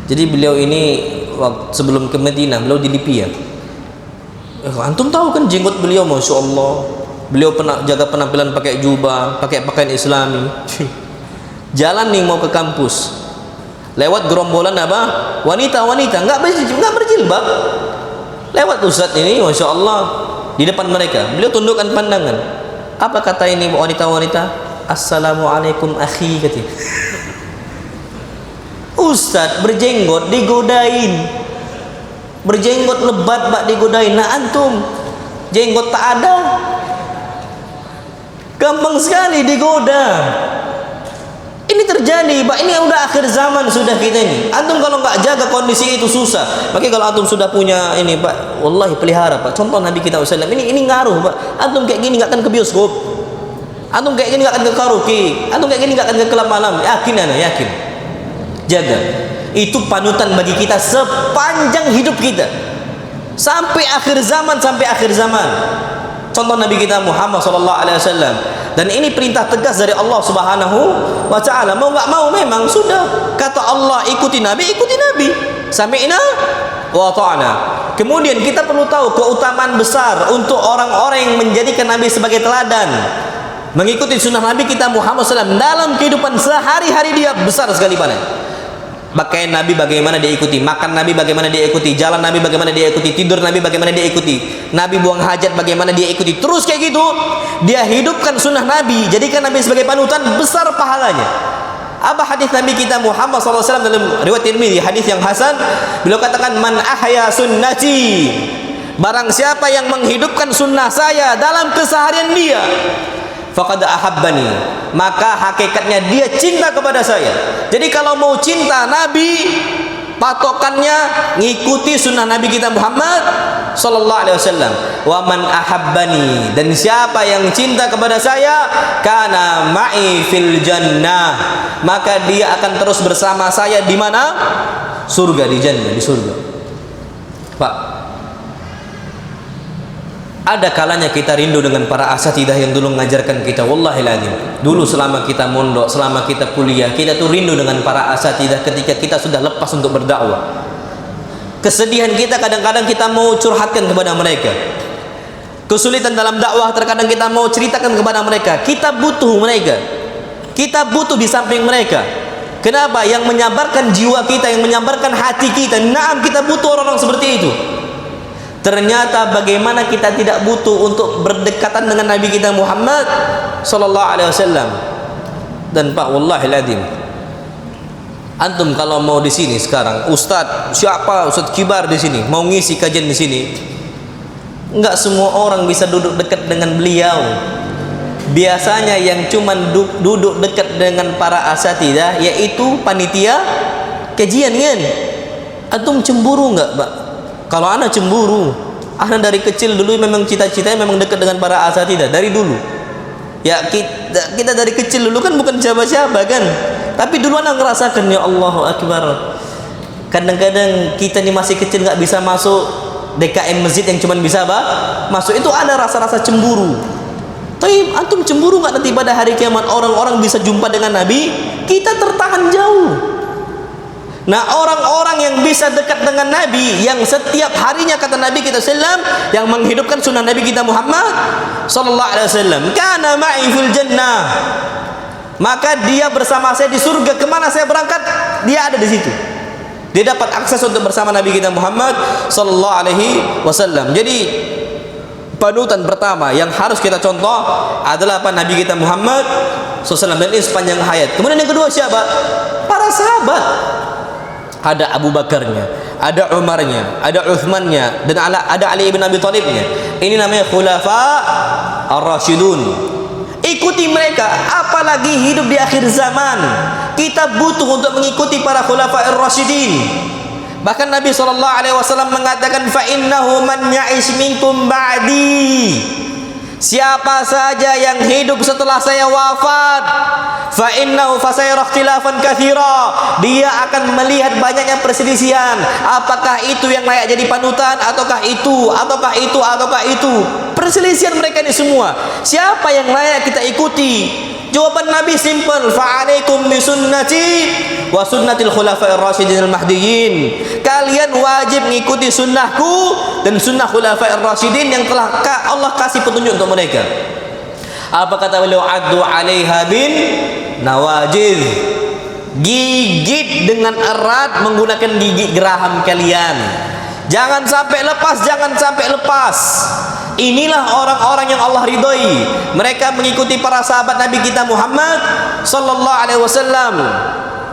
Jadi beliau ini waktu sebelum ke Madinah, beliau di Libya. Antum tahu kan jenggot beliau, masya Allah. Beliau pernah jaga penampilan pakai jubah, pakai pakaian Islami. Jalan nih mau ke kampus, lewat gerombolan apa? Wanita-wanita nggak berjilbab. Lewat Ustadz ini, masya Allah, di depan mereka. Beliau tundukkan pandangan. Apa kata ini wanita-wanita? Assalamualaikum akhi, katanya. Ustadz berjenggot digodain, berjenggot lebat bak digodain. Nah antum jenggot tak ada, gampang sekali digoda. Ini terjadi, Pak. Ini udah akhir zaman sudah kita ini. Antum kalau nggak jaga kondisi itu susah. Makanya kalau antum sudah punya ini, Pak, wallahi pelihara, Pak. Contoh Nabi kita SAW. Ini ngaruh, Pak. Antum kayak gini nggak akan ke bioskop. Antum kayak gini nggak akan ke karaoke. Antum kayak gini nggak akan ke klub malam. Yakin, ana yakin. Jaga. Itu panutan bagi kita sepanjang hidup kita. Sampai akhir zaman, sampai akhir zaman. Contoh Nabi kita Muhammad SAW. Dan ini perintah tegas dari Allah Subhanahu wa Ta'ala. Mau nggak mau memang sudah kata Allah, ikuti Nabi, ikuti Nabi. Sami'na wa ta'na. Kemudian kita perlu tahu keutamaan besar untuk orang-orang yang menjadikan Nabi sebagai teladan, mengikuti sunnah Nabi kita Muhammad SAW dalam kehidupan sehari-hari dia besar sekali panen. Pakaian Nabi bagaimana dia ikuti, makan Nabi bagaimana dia ikuti, jalan Nabi bagaimana dia ikuti, tidur Nabi bagaimana dia ikuti, Nabi buang hajat bagaimana dia ikuti. Terus kayak gitu dia hidupkan sunnah Nabi, jadikan Nabi sebagai panutan, besar pahalanya. Apa hadis Nabi kita Muhammad SAW dalam riwayat Tirmidzi, hadis yang hasan, beliau katakan, man ahya sunnati, barang siapa yang menghidupkan sunnah saya dalam keseharian dia, faqad ahabbani, maka hakikatnya dia cinta kepada saya. Jadi kalau mau cinta Nabi, patokannya ngikuti sunnah Nabi kita Muhammad sallallahu alaihi wasallam. Wa man ahabbani, dan siapa yang cinta kepada saya, kana ma'i fil jannah, maka dia akan terus bersama saya di mana? Surga, di jannah, di surga. Pak, ada kalanya kita rindu dengan para asatidah yang dulu mengajarkan kita. Wallahiladzim, dulu selama kita mondok, selama kita kuliah, kita tuh rindu dengan para asatidah ketika kita sudah lepas untuk berdakwah. Kesedihan kita kadang-kadang kita mau curhatkan kepada mereka. Kesulitan dalam dakwah terkadang kita mau ceritakan kepada mereka. Kita butuh mereka. Kita butuh di samping mereka. Kenapa? Yang menyabarkan jiwa kita, yang menyabarkan hati kita. Naam, kita butuh orang-orang seperti itu. Ternyata bagaimana kita tidak butuh untuk berdekatan dengan Nabi kita Muhammad sallallahu alaihi wasallam. Dan Pak, wallahiladzim, antum kalau mau di sini sekarang, ustadz siapa, ustadz kibar di sini mau ngisi kajian di sini, enggak semua orang bisa duduk dekat dengan beliau. Biasanya yang cuman duduk dekat dengan para asatidah yaitu panitia kajian kan. Antum cemburu enggak, Pak? Kalau anak cemburu, anak dari kecil dulu memang cita-citanya memang dekat dengan para asatidah dari dulu. Ya kita dari kecil dulu kan bukan siapa-siapa kan, tapi dulu anak ngerasakan, ya Allahu Akbar. Kadang-kadang kita ini masih kecil nggak bisa masuk DKM masjid yang cuma bisa masuk, itu ada rasa-rasa cemburu. Tapi antum cemburu nggak nanti pada hari kiamat orang-orang bisa jumpa dengan Nabi, kita tertahan jauh. Nah, orang-orang yang bisa dekat dengan Nabi, yang setiap harinya kata Nabi kita sallam, yang menghidupkan sunnah Nabi kita Muhammad sallallahu alaihi wasallam, kana ma'i fil jannah, maka dia bersama saya di surga. Kemana saya berangkat, dia ada di situ. Dia dapat akses untuk bersama Nabi kita Muhammad sallallahu alaihi wasallam. Jadi panutan pertama yang harus kita contoh adalah apa? Nabi kita Muhammad sallallahu alaihi wasallam, dan ini sepanjang hayat. Kemudian yang kedua siapa? Para sahabat. Ada Abu Bakarnya, ada Umarnya, ada Uthmannya, dan ada Ali ibn Abi Thalibnya. Ini namanya khulafa ar-rasyidun. Ikuti mereka, apalagi hidup di akhir zaman. Kita butuh untuk mengikuti para khulafa ar-rasyidin. Bahkan Nabi SAW mengatakan, fa innahu man ya'ish minkum ba'di, Siapa saja yang hidup setelah saya wafat, fa innahu fasayara ikhtilafan katsira, dia akan melihat banyaknya perselisihan. Apakah itu yang layak jadi panutan, ataukah itu, ataukah itu, ataukah itu? Perselisihan mereka ini semua. Siapa yang layak kita ikuti? Jawaban Nabi simple, fa'alaikum bisunnati wa sunnatil khulafa'ir rasyidin al-mahdiyyin. Kalian wajib mengikuti sunnahku dan sunnah khulafa'ir rasyidin yang telah Allah kasih petunjuk untuk mereka. Apa kata beliau? Addu 'alaiha bin nawajid. Gigit dengan erat menggunakan gigi geraham kalian. Jangan sampai lepas, jangan sampai lepas. Inilah orang-orang yang Allah ridhoi. Mereka mengikuti para sahabat Nabi kita Muhammad sallallahu alaihi wasallam.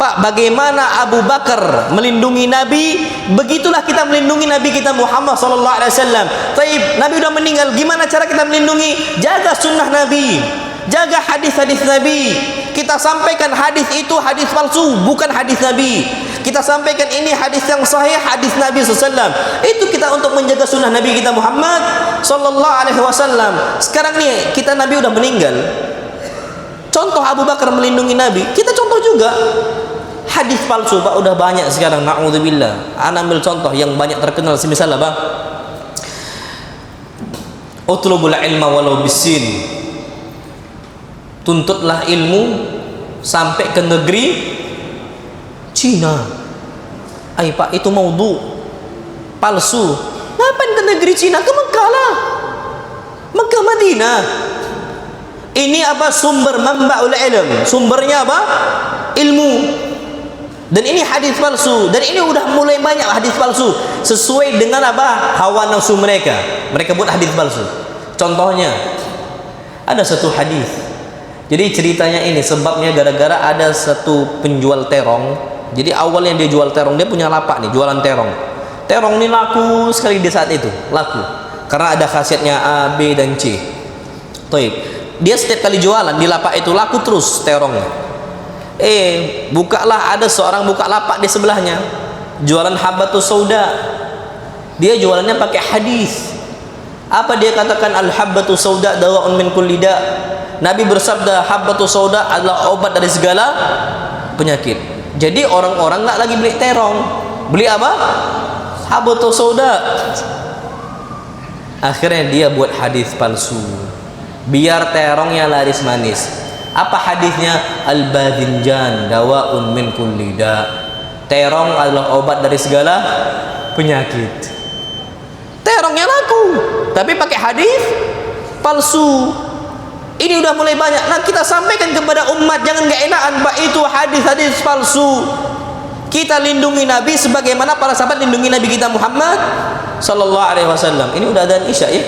Pak, bagaimana Abu Bakar melindungi Nabi, begitulah kita melindungi Nabi kita Muhammad sallallahu alaihi wasallam. Taib, Nabi sudah meninggal, gimana cara kita melindungi? Jaga sunnah Nabi, jaga hadis-hadis Nabi. Kita sampaikan hadis itu hadis palsu, bukan hadis Nabi. Kita sampaikan ini hadis yang sahih, hadis Nabi SAW. Itu kita untuk menjaga sunnah Nabi kita Muhammad sallallahu alaihi wasallam. Sekarang nih kita Nabi udah meninggal. Contoh Abu Bakar melindungi Nabi, kita contoh juga. Hadis palsu Pak udah banyak sekarang, naudzubillah. Ana ambil contoh yang banyak terkenal semisal apa? Utlubul ilma walau bisin. Tuntutlah ilmu sampai ke negeri Cina. Ay Pak, itu maudhu palsu. Ngapain ke negeri Cina? Ke Mekah lah, Mekah Madinah. Ini apa? Sumber manba'ul ilm. Sumbernya apa? Ilmu. Dan ini hadis palsu. Dan ini udah mulai banyak hadis palsu sesuai dengan apa? Hawa nafsu mereka. Mereka buat hadis palsu. Contohnya ada satu hadis. Jadi ceritanya ini sebabnya gara-gara ada satu penjual terong. Jadi awalnya dia jual terong, dia punya lapak nih, jualan terong. Terong ini laku sekali di saat itu, laku. Karena ada khasiatnya A, B dan C. Toib. Dia setiap kali jualan di lapak itu laku terus terongnya. Bukalah ada seorang buka lapak di sebelahnya, jualan habbatus sauda. Dia jualannya pakai hadis. Apa dia katakan? Al habbatus sauda dawa'un min kulli da'. Nabi bersabda habbatus sauda adalah obat dari segala penyakit. Jadi orang-orang nggak lagi beli terong, beli apa? Habbatus sauda. Akhirnya dia buat hadis palsu biar terongnya laris manis. Apa hadisnya? Al-badhinjan dawa'un min kulli da'. Terong adalah obat dari segala penyakit. Terongnya laku, tapi pakai hadis palsu. Ini udah mulai banyak. Nah, kita sampaikan kepada umat, jangan gak enakan Pak, itu hadis-hadis palsu. Kita lindungi Nabi sebagaimana para sahabat lindungi Nabi kita Muhammad sallallahu alaihi wasallam. Ini udah adzan Isya ya.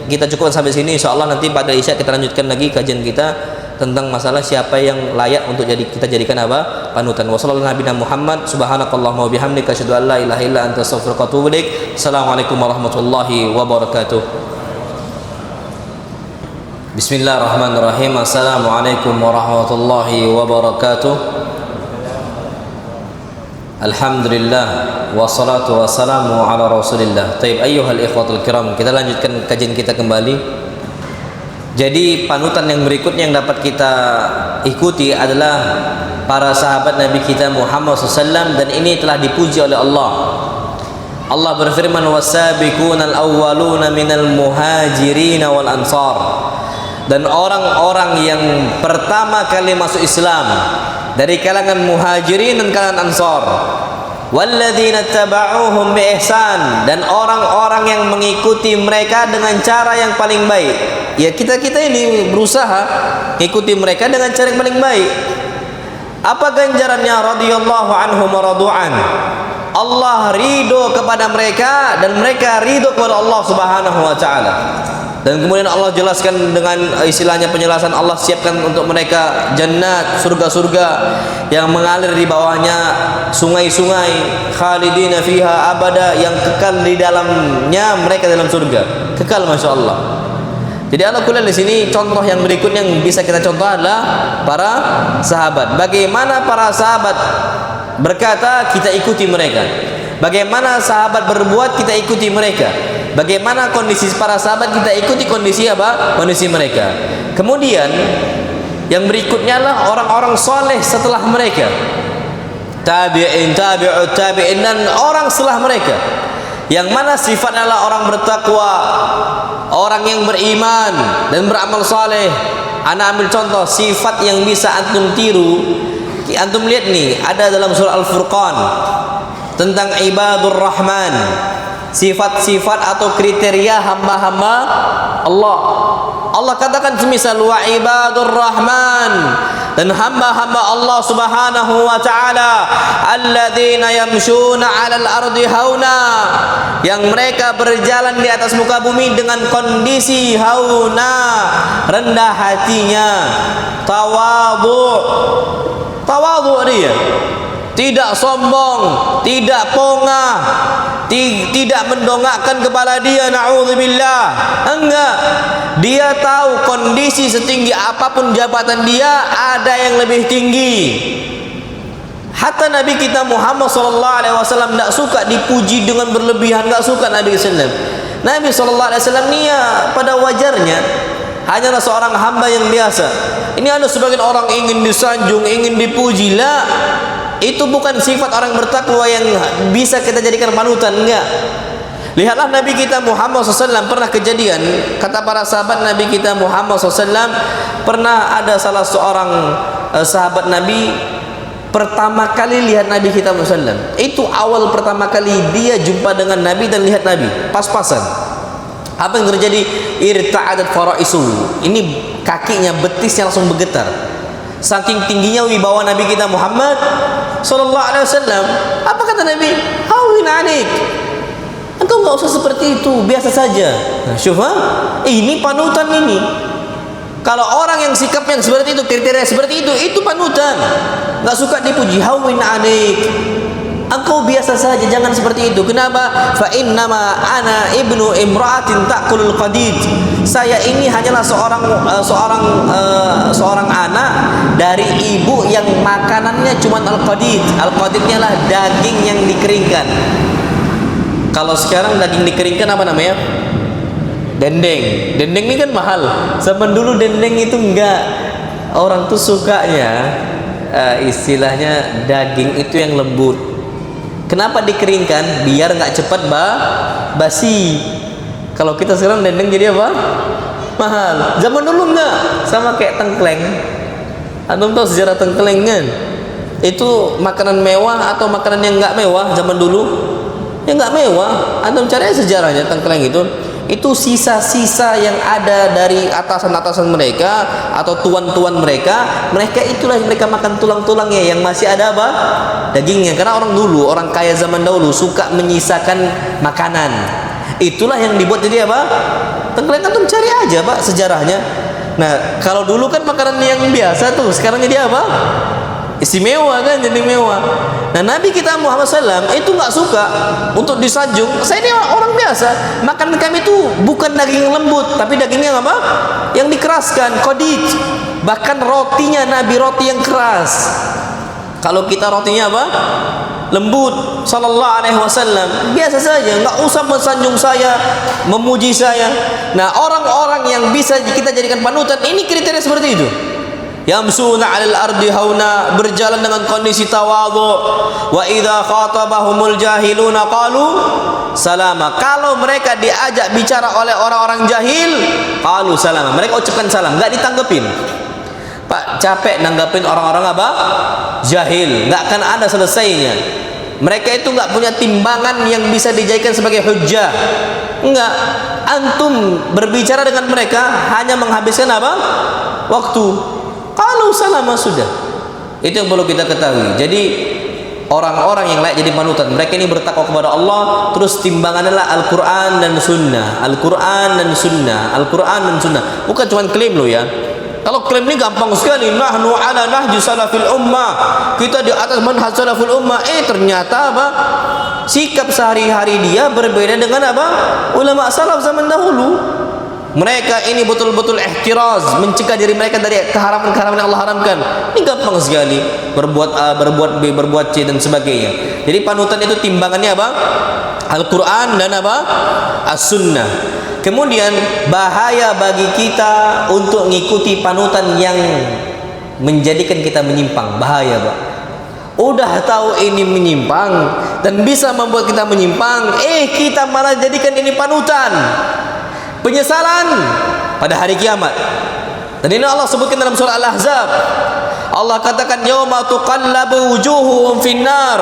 Kita cukupkan sampai sini, insyaallah nanti pada Isya kita lanjutkan lagi kajian kita tentang masalah siapa yang layak untuk kita jadikan apa? Panutan. Wassallallahu nabiyana Muhammad subhanakallahumma wa bihamdika asyhadu an la ilaha illa anta astaghfiruka wa atubu ilaik. Assalamualaikum warahmatullahi wabarakatuh. Bismillahirrahmanirrahim. Assalamualaikum warahmatullahi wabarakatuh. Alhamdulillah wassalatu wassalamu ala rasulillah. Taib ayyuhal ikhwatul kiram, kita lanjutkan kajian kita kembali. Jadi panutan yang berikutnya yang dapat kita ikuti adalah para sahabat Nabi kita Muhammad SAW, dan ini telah dipuji oleh Allah. Allah berfirman, wasabiqunal awwaluna minal muhajirin wal ansar. Dan orang-orang yang pertama kali masuk Islam dari kalangan muhajirin dan kalangan ansar, walladzina taba'uhum bi ihsan, dan orang-orang yang mengikuti mereka dengan cara yang paling baik. Ya, kita ini berusaha ikuti mereka dengan cara yang paling baik. Apa ganjarannya? Radhiyallahu anhum wa radu'an. Allah ridho kepada mereka dan mereka ridho kepada Allah Subhanahu wa taala. Dan kemudian Allah jelaskan dengan istilahnya penjelasan, Allah siapkan untuk mereka jannat, surga-surga yang mengalir di bawahnya sungai-sungai, khalidina fiha abada, yang kekal di dalamnya mereka dalam surga, kekal, masya Allah. Jadi ala kulli di sini contoh yang berikutnya yang bisa kita contoh adalah para sahabat. Bagaimana para sahabat berkata, kita ikuti mereka. Bagaimana sahabat berbuat, kita ikuti mereka. Bagaimana kondisi para sahabat, kita ikuti kondisi apa? Kondisi mereka. Kemudian yang berikutnya adalah orang-orang soleh setelah mereka, tabi'in, tabi'ut tabi'in, dan orang setelah mereka, yang mana sifatnya adalah orang bertakwa, orang yang beriman dan beramal saleh. Ana ambil contoh sifat yang bisa antum tiru. Antum lihat nih, ada dalam surah Al-Furqan tentang ibadur rahman, sifat-sifat atau kriteria hamba-hamba Allah. Allah katakan semisal wa ibadur rahman, dan hamba-hamba Allah subhanahu wa ta'ala, alladzina yamshuna 'alal ardi hauna, yang mereka berjalan di atas muka bumi dengan kondisi hauna, rendah hatinya, tawadhu dia, tidak sombong, tidak pongah, tidak mendongakkan kepala dia, na'udzubillah. Enggak, dia tahu kondisi setinggi apapun jabatan dia, ada yang lebih tinggi. Hatta Nabi kita Muhammad SAW tidak suka dipuji dengan berlebihan, tidak suka Nabi SAW. Nabi SAW ni ya, pada wajarnya hanyalah seorang hamba yang biasa. Ini ada sebagian orang ingin disanjung, ingin dipuji. Lah, itu bukan sifat orang bertakwa yang bisa kita jadikan panutan. Enggak. Lihatlah Nabi kita Muhammad SAW, pernah kejadian, kata para sahabat Nabi kita Muhammad SAW, pernah ada salah seorang sahabat Nabi pertama kali lihat Nabi kita Muhammad SAW. Itu awal pertama kali dia jumpa dengan Nabi dan lihat Nabi, pas-pasan. Apa yang terjadi? Irta'adat fara'isu. Ini kakinya, betisnya langsung bergetar. Saking tingginya wibawa Nabi kita Muhammad sallallahu alaihi wasallam. Apa kata Nabi? Hawin 'alaik. Engkau enggak usah seperti itu, biasa saja. Nah, syuf, ini panutan ini. Kalau orang yang sikapnya seperti itu, kriteria seperti itu panutan. Enggak suka dipuji, hawin 'alaik. Engkau biasa saja, jangan seperti itu. Kenapa? Fa innama ana ibnu imra'atin ta'kulul qadid. Saya ini hanyalah seorang anak dari ibu yang makanannya cuma al-qadid. Al-qadidnya lah daging yang dikeringkan. Kalau sekarang daging dikeringkan apa namanya? Dendeng. Dendeng ini kan mahal. Zaman dulu dendeng itu enggak. Orang tuh sukanya istilahnya daging itu yang lembut. Kenapa dikeringkan? Biar nggak cepat basi. Kalau kita sekarang dendeng jadi apa? Mahal. Zaman dulu enggak, sama kayak tengkleng. Antum tahu sejarah tengkleng kan? Itu makanan mewah atau makanan yang nggak mewah zaman dulu? Ya nggak mewah. Antum cari sejarahnya tengkleng itu. Itu sisa-sisa yang ada dari atasan-atasan mereka atau tuan-tuan mereka. Mereka itulah yang mereka makan tulang-tulangnya yang masih ada apa? Dagingnya. Karena orang dulu, orang kaya zaman dahulu suka menyisakan makanan. Itulah yang dibuat jadi apa? Tengkleng. Antum cari aja Pak sejarahnya. Nah, kalau dulu kan makanan yang biasa tuh, sekarang jadi apa? Istimewa kan, jadi mewah. Nah, Nabi kita Muhammad SAW itu nggak suka untuk disanjung. Saya ini orang biasa, makan kami itu bukan daging yang lembut, tapi dagingnya apa? Yang dikeraskan, qadid. Bahkan rotinya Nabi roti yang keras. Kalau kita rotinya apa? Lembut. Sallallahu alaihi wasallam. Biasa saja, nggak usah mensanjung saya, memuji saya. Nah, orang-orang yang bisa kita jadikan panutan, ini kriteria seperti itu. Yamsuna 'alal ardi hauna, berjalan dengan kondisi tawadhu. Wa idza khatabahumul jahiluna qalu salama. Kalau mereka diajak bicara oleh orang-orang jahil, qalu salama. Mereka ucapkan salam, enggak ditanggepin. Pak, capek nanggapin orang-orang apa? Jahil, enggak akan ada selesainya. Mereka itu enggak punya timbangan yang bisa dijadikan sebagai hujjah. Enggak. Antum berbicara dengan mereka hanya menghabiskan apa? Waktu. Kalau salama sudah. Itu yang perlu kita ketahui. Jadi orang-orang yang layak jadi panutan, mereka ini bertakwa kepada Allah. Terus timbangannya adalah Al-Quran dan Sunnah. Al-Quran dan Sunnah. Al-Quran dan Sunnah. Bukan cuma klaim loh ya. Kalau klaim ini gampang sekali. Nahnu ala nahji salafil ummah. Kita di atas manhaj salafil ummah. Ternyata apa? Sikap sehari-hari dia berbeda dengan apa? Ulama salaf zaman dahulu. Mereka ini betul-betul ihtiraz, mencegah diri mereka dari keharaman-keharaman yang Allah haramkan. Ini gampang sekali, berbuat A, berbuat B, berbuat C dan sebagainya. Jadi panutan itu timbangannya apa? Al-Quran dan apa? As-Sunnah. Kemudian bahaya bagi kita untuk mengikuti panutan yang menjadikan kita menyimpang. Bahaya, Pak. Udah tahu ini menyimpang dan bisa membuat kita menyimpang, kita malah jadikan ini panutan. Penyesalan pada hari kiamat. Dan ini Allah sebutkan dalam surah Al-Ahzab. Allah katakan yauma tuqallabu wujuhuhum finnar.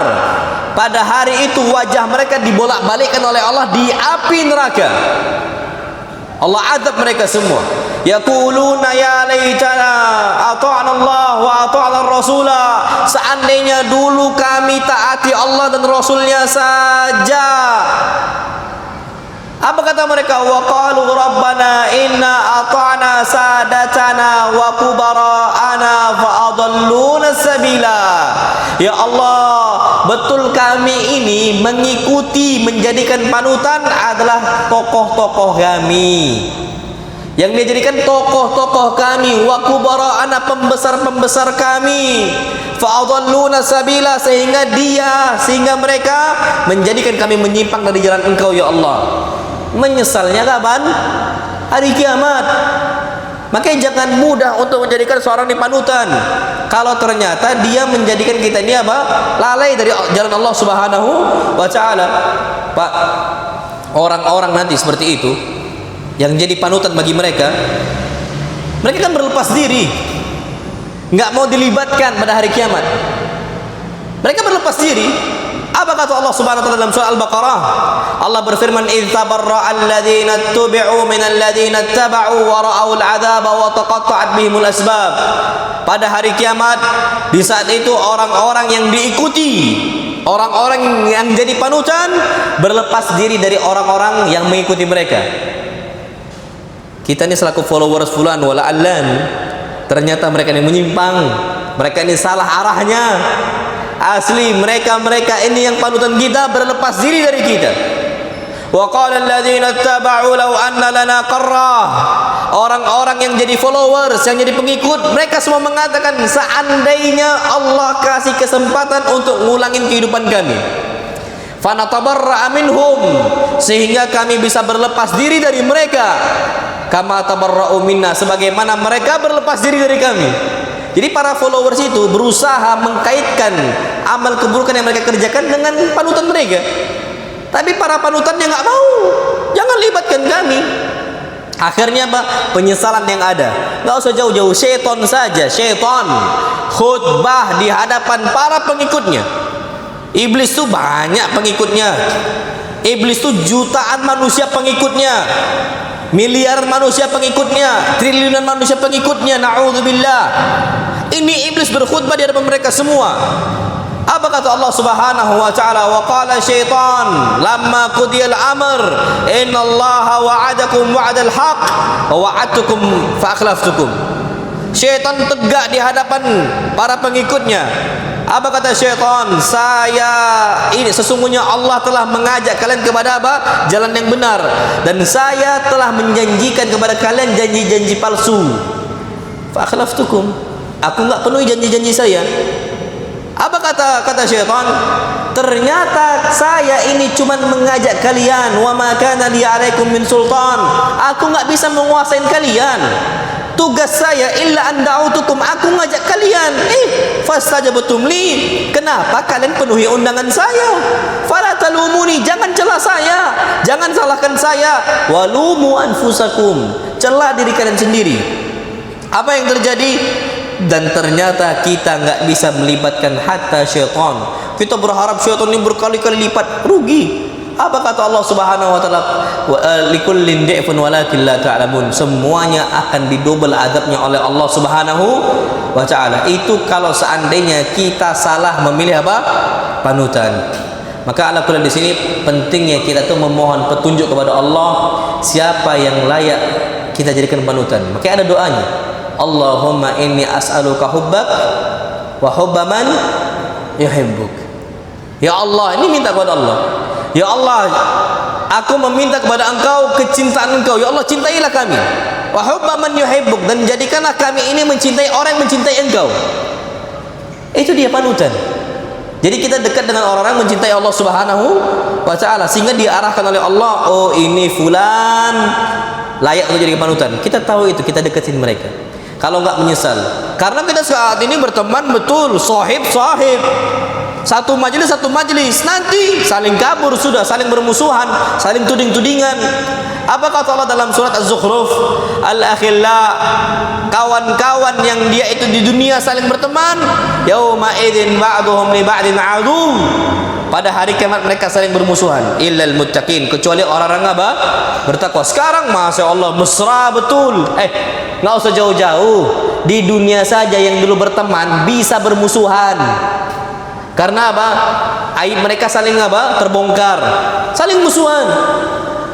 Pada hari itu wajah mereka dibolak-balikkan oleh Allah di api neraka. Allah azab mereka semua. Yaquluna ya laitana ata'na Allah wa ata'na Rasula. Seandainya dulu kami taati Allah dan Rasulnya saja. Apa kata mereka? Wa qalu rabbana inna ata'na sadatana wa kubara'ana fa adalluna sabila. Ya Allah, betul kami ini mengikuti, menjadikan panutan adalah tokoh-tokoh kami. Yang dia jadikan tokoh-tokoh kami, wa kubara'ana, pembesar-pembesar kami, fa adalluna sabila, sehingga mereka menjadikan kami menyimpang dari jalan Engkau ya Allah. Menyesalnya kapan? Hari kiamat. Makanya jangan mudah untuk menjadikan seorang ini panutan. Kalau ternyata dia menjadikan kita ini apa? Lalai dari jalan Allah Subhanahu wa taala. Pak, orang-orang nanti seperti itu yang jadi panutan bagi mereka kan berlepas diri, nggak mau dilibatkan pada hari kiamat. Mereka berlepas diri. Apa kata Allah Subhanahu wa taala dalam surah Al-Baqarah? Allah berfirman, "Idz tabarra'a alladziina tubi'u minal ladziina ittaba'u wa ra'aul 'adzaba wa taqatta'at bihimul asbab." Pada hari kiamat, di saat itu orang-orang yang diikuti, orang-orang yang jadi panutan berlepas diri dari orang-orang yang mengikuti mereka. Kita ini selaku followers fulan wala allan, ternyata mereka ini menyimpang, mereka ini salah arahnya. Asli mereka ini yang panutan kita berlepas diri dari kita. Wa qala alladziina ittaba'u law anna lana qarrah. Orang-orang yang jadi followers, yang jadi pengikut, mereka semua mengatakan seandainya Allah kasih kesempatan untuk ngulangin kehidupan kami. Fanatabarra'a minhum, sehingga kami bisa berlepas diri dari mereka. Kama tabarra'u minna, sebagaimana mereka berlepas diri dari kami. Jadi para followers itu berusaha mengkaitkan amal keburukan yang mereka kerjakan dengan panutan mereka. Tapi para panutannya nggak mau. Jangan libatkan kami. Akhirnya apa? Penyesalan yang ada. Nggak usah jauh-jauh. Syaitan saja. Syaitan khutbah di hadapan para pengikutnya. Iblis itu banyak pengikutnya. Iblis itu jutaan manusia pengikutnya. Miliaran manusia pengikutnya, triliunan manusia pengikutnya. Na'udzubillah. Ini iblis berkhutbah di hadapan mereka semua. Apa kata Allah Subhanahu wa taala? Wa qala syaitan lamma qudiyal amr innallaha wa'adakum wa'dal haqq wa wa'adtukum fa akhlaftukum. Syaitan tegak di hadapan para pengikutnya. Apa kata syaitan? Sesungguhnya Allah telah mengajak kalian kepada apa? Jalan yang benar, dan saya telah menjanjikan kepada kalian janji-janji palsu. Fa akhlaftukum. Aku enggak penuhi janji-janji saya. Apa kata syaitan? Ternyata saya ini cuma mengajak kalian, wa ma kana li 'alaikum min sultan. Aku enggak bisa menguasai kalian. Tugas saya illa an da'utukum, aku ngajak kalian. Fastajabtum li. Kenapa kalian penuhi undangan saya? Fala talumuni, jangan celah saya, jangan salahkan saya. Walumu anfusakum, celah diri kalian sendiri. Apa yang terjadi? Dan ternyata kita nggak bisa melibatkan hatta syaitan. Kita berharap syaitan ini berkali-kali lipat, rugi. Apa kata Allah Subhanahu wa taala? Likullin di'fun walakin la ta'lamun. Semuanya akan didobel azabnya oleh Allah Subhanahu wa taala. Itu kalau seandainya kita salah memilih apa? Panutan. Maka ala kulli di sini pentingnya kita tuh memohon petunjuk kepada Allah siapa yang layak kita jadikan panutan. Maka ada doanya. Allahumma inni as'aluka hubbak wa hubba man yuhibbuk. Ya Allah, ini minta kepada Allah. Ya Allah, aku meminta kepada Engkau kecintaan Engkau. Ya Allah, cintailah kami. Wa hubba man yuhibbuk, dan jadikanlah kami ini mencintai orang yang mencintai Engkau. Itu dia panutan. Jadi kita dekat dengan orang-orang mencintai Allah Subhanahu wa taala sehingga diarahkan oleh Allah, oh ini fulan layak untuk jadi panutan. Kita tahu itu, kita deketin mereka. Kalau enggak menyesal. Karena kita saat ini berteman betul, sahib, satu majelis, nanti saling kabur sudah, saling bermusuhan, saling tuding-tudingan. Apa kata Allah dalam surat Az-Zukhruf? Al-akhilla, kawan-kawan yang dia itu di dunia saling berteman, yauma idzin ba'duhum li ba'din adu. Pada hari kiamat mereka saling bermusuhan. Illal muttaqin, kecuali orang-orang apa? Bertakwa. Sekarang masya Allah mesra betul. Nggak usah jauh-jauh. Di dunia saja yang dulu berteman bisa bermusuhan. Karena apa? Aib mereka saling apa? Terbongkar. Saling musuhan.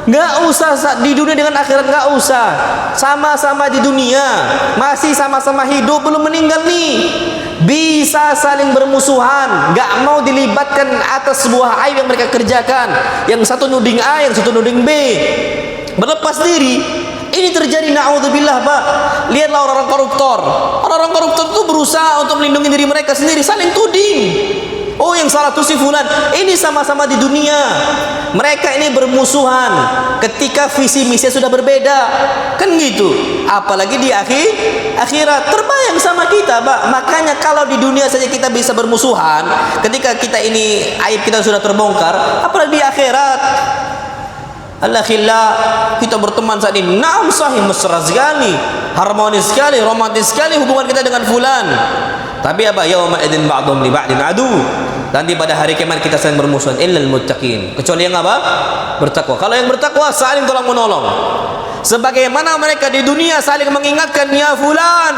Nggak usah di dunia dengan akhirat, nggak usah. Sama-sama di dunia, masih sama-sama hidup, belum meninggal nih, bisa saling bermusuhan. Nggak mau dilibatkan atas sebuah aib yang mereka kerjakan. Yang satu nuding A, yang satu nuding B. Berlepas diri. Ini terjadi, na'udzubillah, Pak. Lihatlah orang-orang koruptor. Orang-orang koruptor itu berusaha untuk melindungi diri mereka sendiri, saling tuding. Oh, yang salah tuh si fulan. Ini sama-sama di dunia. Mereka ini bermusuhan ketika visi misi sudah berbeda. Kan gitu. Apalagi di akhirat. Terbayang sama kita, Pak. Makanya kalau di dunia saja kita bisa bermusuhan, ketika kita ini aib kita sudah terbongkar, apalagi di akhirat. Al-akhillah, kita berteman saat ini, naam sahih, mesra sekali, harmonis sekali, romantis sekali hubungan kita dengan fulan. Tapi apa? Yauma idzin ba'dhum li ba'din adu. Nanti pada hari kiamat kita saling bermusuhan. Illal muttaqin, kecuali yang apa? Bertakwa. Kalau yang bertakwa saling tolong menolong. Sebagaimana mereka di dunia saling mengingatkan, ya fulan,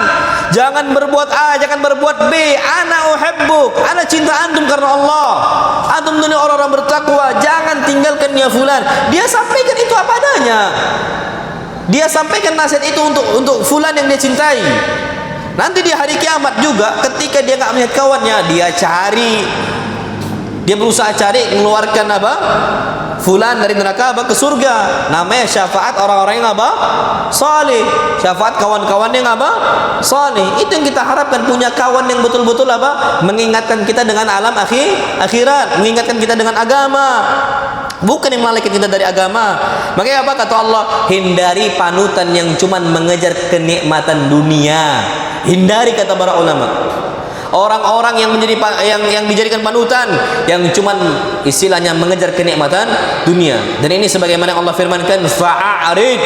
jangan berbuat A, jangan berbuat B, ana uhibbuk, ana cinta antum karena Allah. Antum dunia orang-orang bertakwa, jangan tinggalkan ya fulan. Dia sampaikan itu apa adanya. Dia sampaikan nasihat itu untuk fulan yang dia cintai. Nanti di hari kiamat juga, ketika dia nggak melihat kawannya, dia cari, dia berusaha cari mengeluarkan apa? Fulan dari neraka apa? Ke surga. Namanya syafaat orang-orang yang apa? Saleh. Syafaat kawan-kawan yang apa? Saleh. Itu yang kita harapkan, punya kawan yang betul-betul apa? Mengingatkan kita dengan alam akhirat, mengingatkan kita dengan agama. Bukan yang melalaikan kita dari agama. Makanya apa kata Allah? Hindari panutan yang cuma mengejar kenikmatan dunia. Hindari, kata para ulama. Orang-orang yang menjadi yang dijadikan panutan yang cuman istilahnya mengejar kenikmatan dunia. Dan ini sebagaimana Allah firmankan, fa'arid,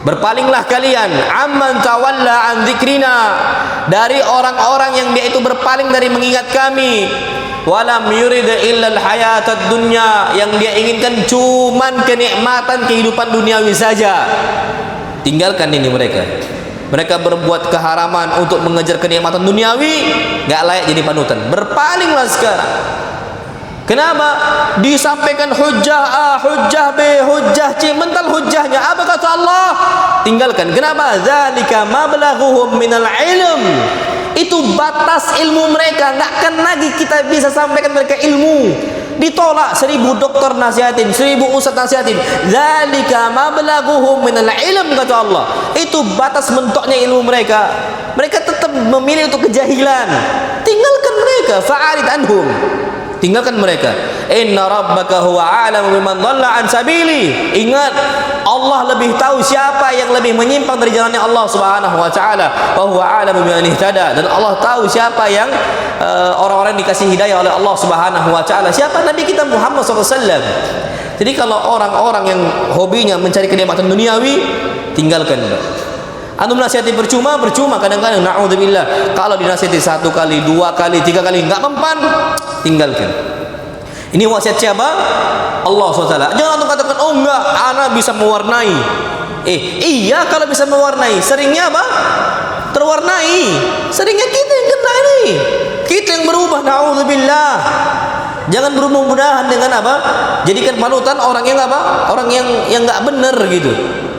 berpalinglah kalian, amman tawalla an dzikrina, dari orang-orang yang dia itu berpaling dari mengingat kami. Walam yurid illa al-hayatad dunya, yang dia inginkan cuman kenikmatan kehidupan duniawi saja. Tinggalkan ini mereka. Mereka berbuat keharaman untuk mengejar kenikmatan duniawi, nggak layak jadi panutan. Berpalinglah sekarang. Kenapa? Disampaikan hujjah A, hujjah B, hujjah C, mental hujjahnya. Apa kata Allah? Tinggalkan. Kenapa? Dzalika mablaghuhum minal ilm. Itu batas ilmu mereka. Nggak akan lagi kita bisa sampaikan mereka ilmu. Ditolak, 1000 dokter nasihatin, 1000 ustaz nasihatin. Dzalika mablaghuhum minal ilm, kata Allah. Itu batas mentoknya ilmu mereka. Mereka tetap memilih untuk kejahilan. Tinggalkan mereka, fa'arid anhum. Tinggalkan mereka. Inna rabbaka huwa a'lamu biman dhalla an sabili. Ingat, Allah lebih tahu siapa yang lebih menyimpang dari jalannya Allah Subhanahu wa taala. Wa huwa a'lamu biman ihtada. Dan Allah tahu siapa yang orang-orang dikasih hidayah oleh Allah Subhanahu wa taala. Siapa? Nabi kita Muhammad SAW. Jadi kalau orang-orang yang hobinya mencari kenikmatan duniawi, tinggalkan. Antum nasihati percuma kadang-kadang, na'udzubillah. Kalau dinasihati 1 kali, 2 kali, 3 kali nggak mempan, tinggalkan. Ini wasiat siapa? Allah SWT. Jangan antum katakan, oh enggak, ana bisa mewarnai. Iya, kalau bisa mewarnai, seringnya apa? Terwarnai. Seringnya kita yang kena ini. Kita yang berubah, na'udzubillah. Jangan bermudah-mudahan dengan apa? Jadikan panutan orang yang apa? Orang yang nggak benar gitu.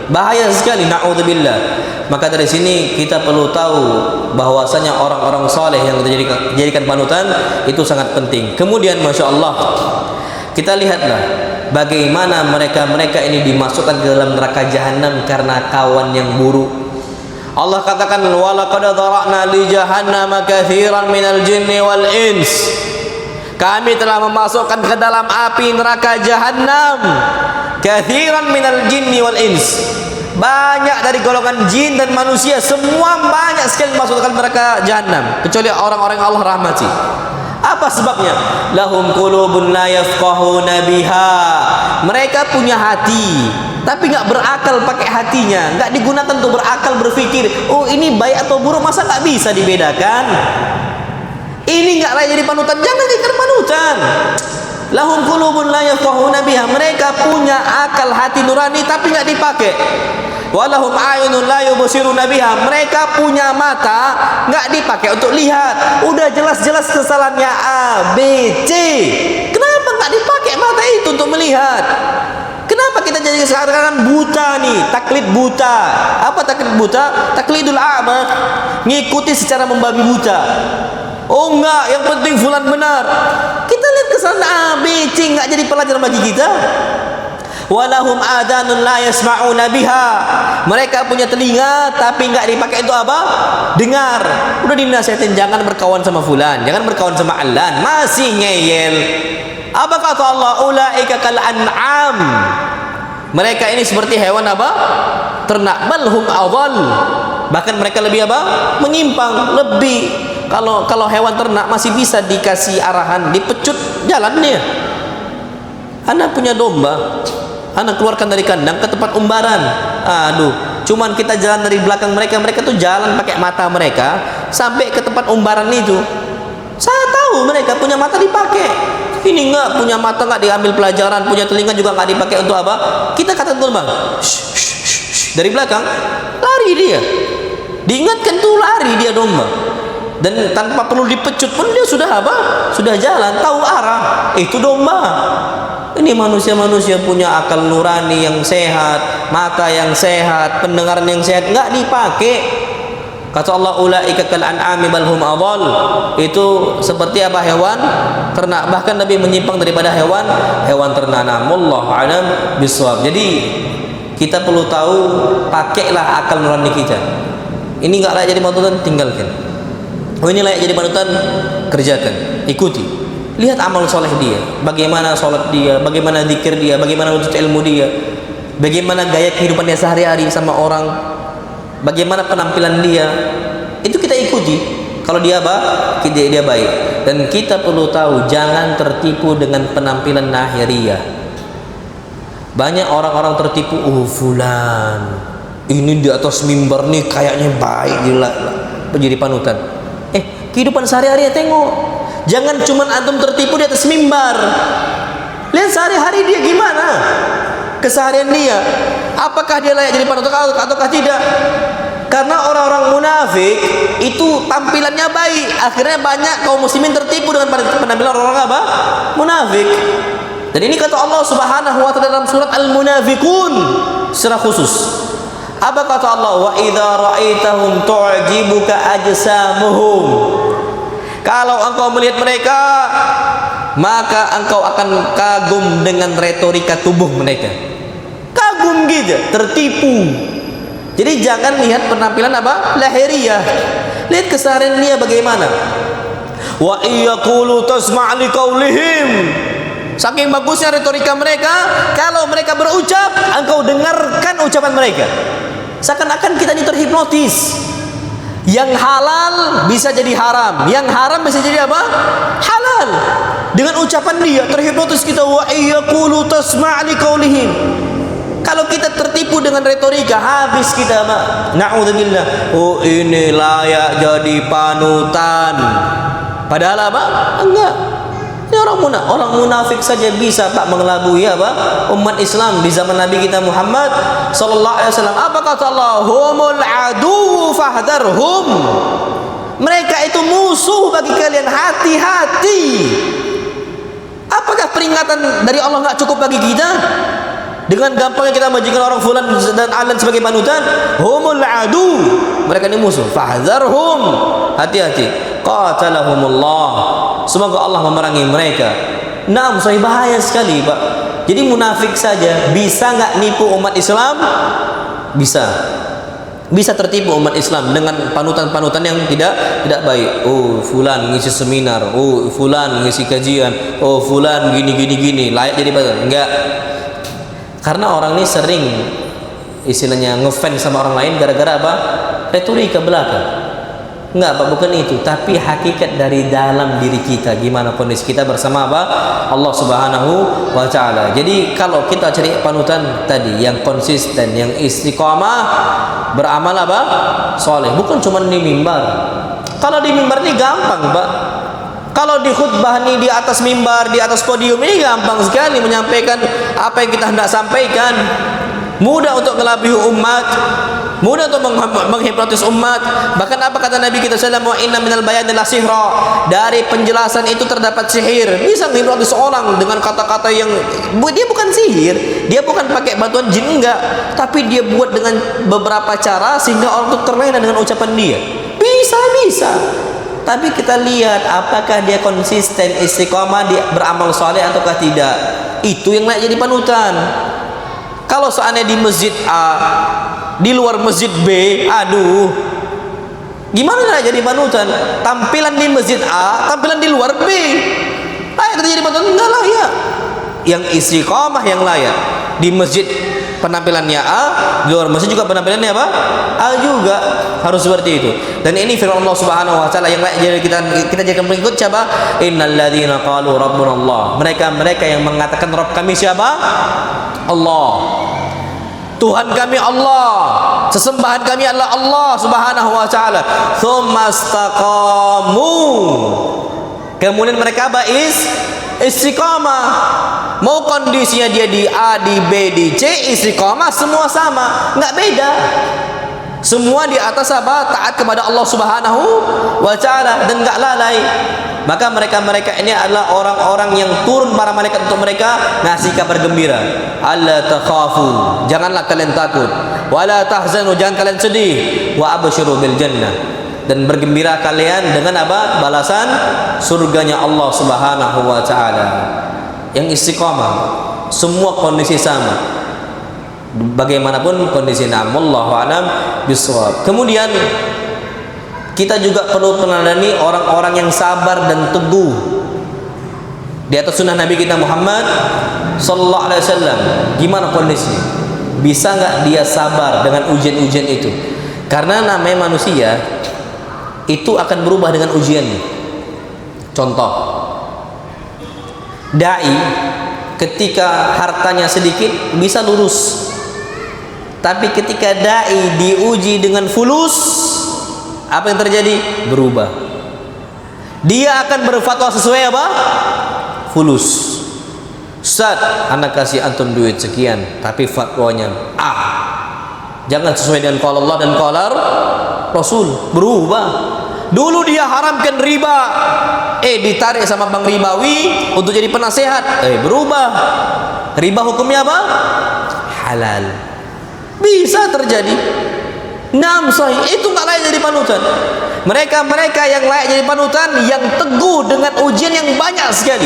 Bahaya sekali, na'udzubillah. Maka dari sini kita perlu tahu bahwasanya orang-orang saleh yang dijadikan panutan itu sangat penting. Kemudian masya Allah, kita lihatlah bagaimana mereka ini dimasukkan ke dalam neraka jahanam karena kawan yang buruk. Allah katakan walaqad dhara'na li jahannama katsiran minal jinni wal ins. Kami telah memasukkan ke dalam api neraka Jahannam katsiran minal jinni wal ins. Banyak dari golongan jin dan manusia, semua banyak sekali masukkan neraka Jahannam kecuali orang-orang yang Allah rahmati. Apa sebabnya? Lahum qulubun la yafqahuna biha. Mereka punya hati tapi nggak berakal pakai hatinya, nggak digunakan untuk berakal berpikir, oh ini baik atau buruk, masa nggak bisa dibedakan? Ini nggak layak jadi panutan, jangan jadikan panutan. Lahum qulubun la yafqahuna biha. Mereka punya akal hati nurani tapi nggak dipakai. Walahum a'yunun la yubsiruna biha. Mereka punya mata nggak dipakai untuk lihat. Udah jelas-jelas kesalahannya A, B, C. Kenapa nggak dipakai mata itu untuk melihat? Kenapa kita jadi sekarang buta nih, taklid buta? Apa taklid buta? Taklidul a'ma, ngikuti secara membabi buta. Oh enggak, yang penting fulan benar. Kita lihat kesalahan A, B, C, enggak jadi pelajaran bagi kita. Walahum adanun la yasma'una biha. Mereka punya telinga tapi enggak dipakai untuk apa? Dengar. Udah dinasihatin jangan berkawan sama fulan, jangan berkawan sama alan, masih ngeyel. Apa kata Allah? Ulaika kal an'am. Mereka ini seperti hewan apa? Ternak. Balhum adhal. Bahkan mereka lebih apa? Menyimpang, lebih. Kalau hewan ternak masih bisa dikasih arahan, dipecut jalannya. Anak punya domba, anak keluarkan dari kandang ke tempat umbaran. Aduh, cuman kita jalan dari belakang mereka, mereka tuh jalan pakai mata mereka sampai ke tempat umbaran itu. Saya tahu mereka punya mata dipakai. Ini enggak punya mata, enggak diambil pelajaran, punya telinga juga enggak dipakai untuk apa? Kita kata teman, dari belakang lari dia. Diingatkan tuh lari dia domba. Dan tanpa perlu dipecut pun dia sudah apa? Sudah jalan, tahu arah. Itu domba. Ini manusia-manusia punya akal nurani yang sehat, mata yang sehat, pendengaran yang sehat, enggak dipakai. Kata Allah, ulaika kal an'ami bal hum adhal. Itu seperti apa? Hewan ternak. Bahkan Nabi menyimpang daripada hewan ternak. Wallahu a'lam bishawab. Jadi kita perlu tahu, pakailah akal nurani kita. Ini enggak layak jadi panutan, tinggalkan. Oh ini layak jadi panutan, kerjakan, ikuti. Lihat amal soleh dia, bagaimana sholat dia, bagaimana zikir dia, bagaimana menuntut ilmu dia, bagaimana gaya kehidupannya sehari-hari sama orang, bagaimana penampilan dia. Itu kita ikuti. Kalau dia dia baik. Dan kita perlu tahu, jangan tertipu dengan penampilan lahiriah. Banyak orang-orang tertipu, fulan ini di atas mimbar nih kayaknya baik, gila, menjadi panutan. Kehidupan sehari-hari tengok. Jangan cuma antum tertipu di atas mimbar. Lihat sehari-hari dia gimana, keseharian dia. Apakah dia layak jadi panutan ataukah tidak? Karena orang-orang munafik itu tampilannya baik, akhirnya banyak kaum muslimin tertipu dengan penampilan orang-orang apa? Munafik. Dan ini kata Allah Subhanahu wa taala dalam surat Al-Munafiqun secara khusus. Apa kata Allah? Wa idza ra'aitahum tu'jibuka ajsamuhum. Kalau engkau melihat mereka, maka engkau akan kagum dengan retorika tubuh mereka. Kagum gitu, tertipu. Jadi jangan lihat penampilan apa? Lahiriah. Lihat keseharian dia bagaimana. Wa iyaqulu tasma' liqaulihim. Saking bagusnya retorika mereka, kalau mereka berucap, engkau dengarkan ucapan mereka. Seakan-akan kita ini terhipnotis. Yang halal bisa jadi haram, yang haram bisa jadi apa? Halal. Dengan ucapan dia terhipnotis kita. Wa iyaqulu tasma' liqaulihim. Kalau kita tertipu dengan retorika, habis kita, Mak. Na'udzubillah. Oh, ini layak jadi panutan. Padahal apa? Enggak. Ini orang munafik saja bisa Pak mengelabui apa? Umat Islam di zaman Nabi kita Muhammad sallallahu alaihi wasallam. Apa kata Allah? Humul adu fahdharhum. Mereka itu musuh bagi kalian, hati-hati. Apakah peringatan dari Allah enggak cukup bagi kita? Dengan gampangnya kita menjadikan orang fulan dan alan sebagai panutan. Humul adu. Mereka ini musuh. Fahdharhum. Hati-hati. Qatalahumullah. Semoga Allah memerangi mereka. Naam, sahih, bahaya sekali, Pak. Jadi munafik saja bisa nggak nipu umat Islam? Bisa. Bisa tertipu umat Islam dengan panutan-panutan yang tidak baik. Oh, fulan ngisi seminar, oh fulan ngisi kajian, oh fulan gini layak jadi panutan. Enggak. Karena orang ini sering istilahnya ngefans sama orang lain gara-gara apa? Retorika belaka. Enggak, Pak, bukan itu, tapi hakikat dari dalam diri kita, gimana kondisi kita bersama apa? Allah Subhanahu wa taala. Jadi kalau kita cari panutan tadi yang konsisten, yang istiqamah, beramal apa? Soleh, bukan cuma di mimbar. Kalau di mimbar ini gampang, Pak. Kalau di khutbah nih, di atas mimbar, di atas podium ini gampang sekali menyampaikan apa yang kita hendak sampaikan. Mudah untuk ngelabuhi umat, mudah untuk menghipnotis umat. Bahkan apa kata Nabi kita sallallahu alaihi wasallam, wa inna minal bayani la sihra, dari penjelasan itu terdapat sihir. Bisa menghipnotis orang dengan kata-kata yang dia bukan sihir, dia bukan pakai bantuan jin, enggak, tapi dia buat dengan beberapa cara sehingga orang itu terlena dengan ucapan dia. Bisa. Tapi kita lihat apakah dia konsisten istiqomah, dia beramal soleh ataukah tidak. Itu yang layak jadi panutan. Kalau seandainya di masjid A, di luar masjid B, aduh, gimana nak jadi panutan? Tampilan di masjid A, tampilan di luar B, layak kita jadi panutan? Enggak layak. Yang istiqomah yang layak. Di masjid penampilannya A, di luar masjid juga penampilannya apa? A juga. Harus seperti itu. Dan ini firman Allah Subhanahu wa taala yang layak jadi kita jadikan pengikut siapa? Innal ladzina qalu rabbuna Allah. Mereka yang mengatakan Rabb kami siapa? Allah. Tuhan kami Allah, sesembahan kami adalah Allah Subhanahu wa taala. Tsumma istaqamu. Kemudian mereka istiqamah. Mau kondisinya dia di A, di B, di C, istiqamah semua sama, enggak beda. Semua di atas apa? Taat kepada Allah Subhanahu wa taala dan enggak lalai. Maka mereka ini adalah orang-orang yang turun para malaikat untuk mereka ngasih kabar gembira. Alla takhafu, janganlah kalian takut. Wala tahzanu, jangan kalian sedih. Wa absyiru bil jannah, dan bergembira kalian dengan apa? Balasan surganya Allah Subhanahu wa taala. Yang istiqamah, semua kondisi sama. Bagaimanapun kondisi, wallahu a'lam bishawab. Kemudian kita juga perlu meneladani orang-orang yang sabar dan teguh di atas sunnah Nabi kita Muhammad sallallahu alaihi wasallam. Gimana kondisi? Bisa nggak dia sabar dengan ujian-ujian itu? Karena namanya manusia itu akan berubah dengan ujiannya. Contoh, dai ketika hartanya sedikit bisa lurus, tapi ketika dai diuji dengan fulus, apa yang terjadi? Berubah. Dia akan berfatwa sesuai apa? Fulus. Ustaz, anak kasih antum duit sekian, tapi fatwanya jangan sesuai dengan qala Allah dan qala Rasul. Berubah. Dulu dia haramkan riba, ditarik sama bank ribawi untuk jadi penasehat, berubah. Riba hukumnya apa? Halal. Bisa terjadi. Sahih, itu nggak layak jadi panutan. Mereka yang layak jadi panutan yang teguh dengan ujian yang banyak sekali.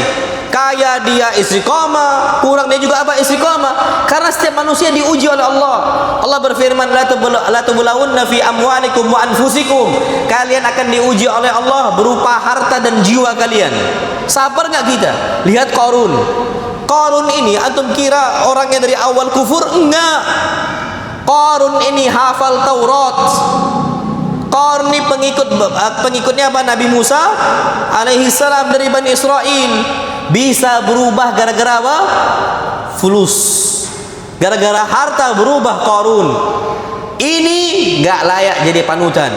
Kaya dia istiqamah, kurang dia juga apa? Istiqamah. Karena setiap manusia diuji oleh Allah. Allah berfirman, la tubulawunna fi amwalikum wa anfusikum. Kalian akan diuji oleh Allah berupa harta dan jiwa kalian. Sabar nggak kita? Lihat Qarun. Qarun ini antum kira orangnya dari awal kufur? Enggak. Qarun ini hafal Taurat. Qarun ini pengikutnya apa? Nabi Musa alaihi salam dari Bani Israel. Bisa berubah gara-gara apa? Fulus. Gara-gara harta berubah Qarun. Ini nggak layak jadi panutan.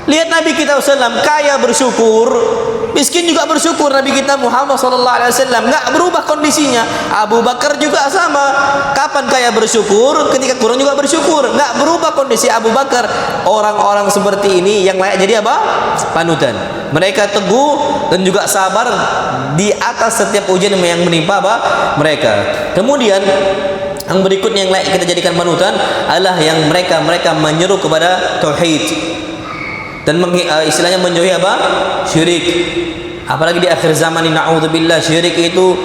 Lihat Nabi kita SAW, kaya bersyukur, miskin juga bersyukur. Nabi kita Muhammad SAW nggak berubah kondisinya. Abu Bakar juga sama. Kapan kaya bersyukur? Ketika kurang juga bersyukur. Nggak berubah kondisi Abu Bakar. Orang-orang seperti ini yang layak jadi apa? Panutan. Mereka teguh dan juga sabar di atas setiap ujian yang menimpa apa? Mereka. Kemudian yang berikutnya yang layak kita jadikan panutan adalah yang mereka menyeru kepada tauhid dan istilahnya menjauhi apa? Syirik. Apalagi di akhir zaman ini, na'udzubillah, syirik itu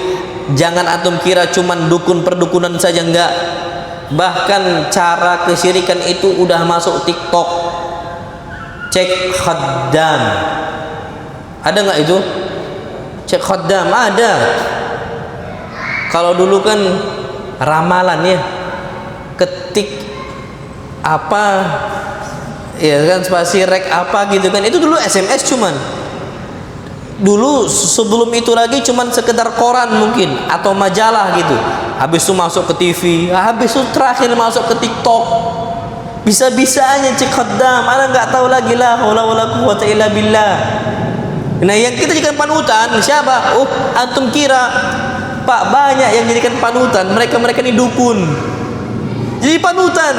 jangan antum kira cuman dukun perdukunan saja, enggak. Bahkan cara kesyirikan itu udah masuk TikTok. Cek khaddam. Ada nggak itu? Cek khaddam ada. Kalau dulu kan ramalan ya, ketik apa ya kan, spasi rek apa gitu kan, itu dulu SMS cuman. Dulu sebelum itu lagi cuman sekedar koran mungkin atau majalah gitu. Habis itu masuk ke TV, habis itu terakhir masuk ke TikTok. Bisa-bisanya cek khaddam, ana nggak tahu lagi lah wala quwwata illa billah. Nah, yang kita jadikan panutan siapa? Oh, antum kira Pak, banyak yang jadikan panutan mereka ini dukun. Jadi panutan.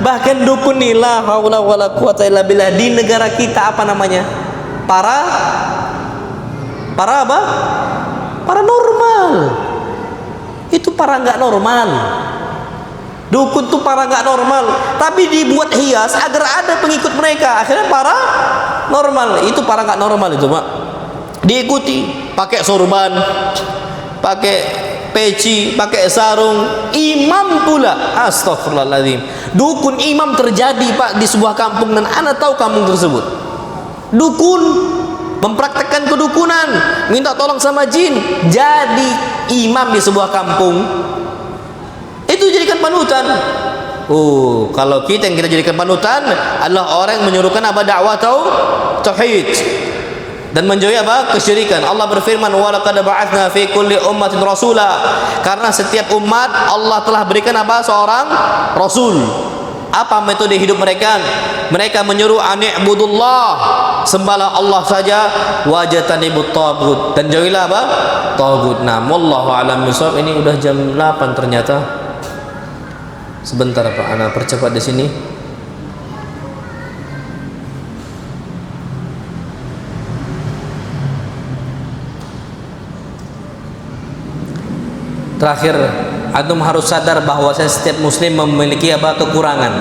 Bahkan dukun nih, la haula wala quwwata illa billah, di negara kita apa namanya? Para apa? Paranormal. Itu para nggak normal. Dukun tuh para nggak normal, tapi dibuat hias agar ada pengikut mereka. Akhirnya para normal. Itu para nggak normal itu, Pak. Diikuti, pakai sorban, pakai peci, pakai sarung, imam pula. Astagfirullahaladzim. Dukun imam terjadi, Pak, di sebuah kampung, dan ana tahu kampung tersebut. Dukun mempraktekkan kedukunan, minta tolong sama jin, jadi imam di sebuah kampung. Itu jadikan panutan. Oh, kalau kita yang kita jadikan panutan adalah orang yang menyuruhkan apa? Dakwah tauhid dan menjauhi apa? Kesyirikan. Allah berfirman, wa laqad ba'atsna fi kulli ummatin rasula. Karena setiap umat Allah telah berikan apa? Seorang rasul. Apa metode hidup mereka? Mereka menyuruh ani'budullah, sembahlah Allah saja, wajatanibut taghut, dan jauhilah apa? Taghut. Nah, wallahu a'lam bishawab. Ini udah jam 8 ternyata. Sebentar Pak, ana percepat di sini. Terakhir, antum harus sadar bahwa setiap muslim memiliki apa? Kekurangan,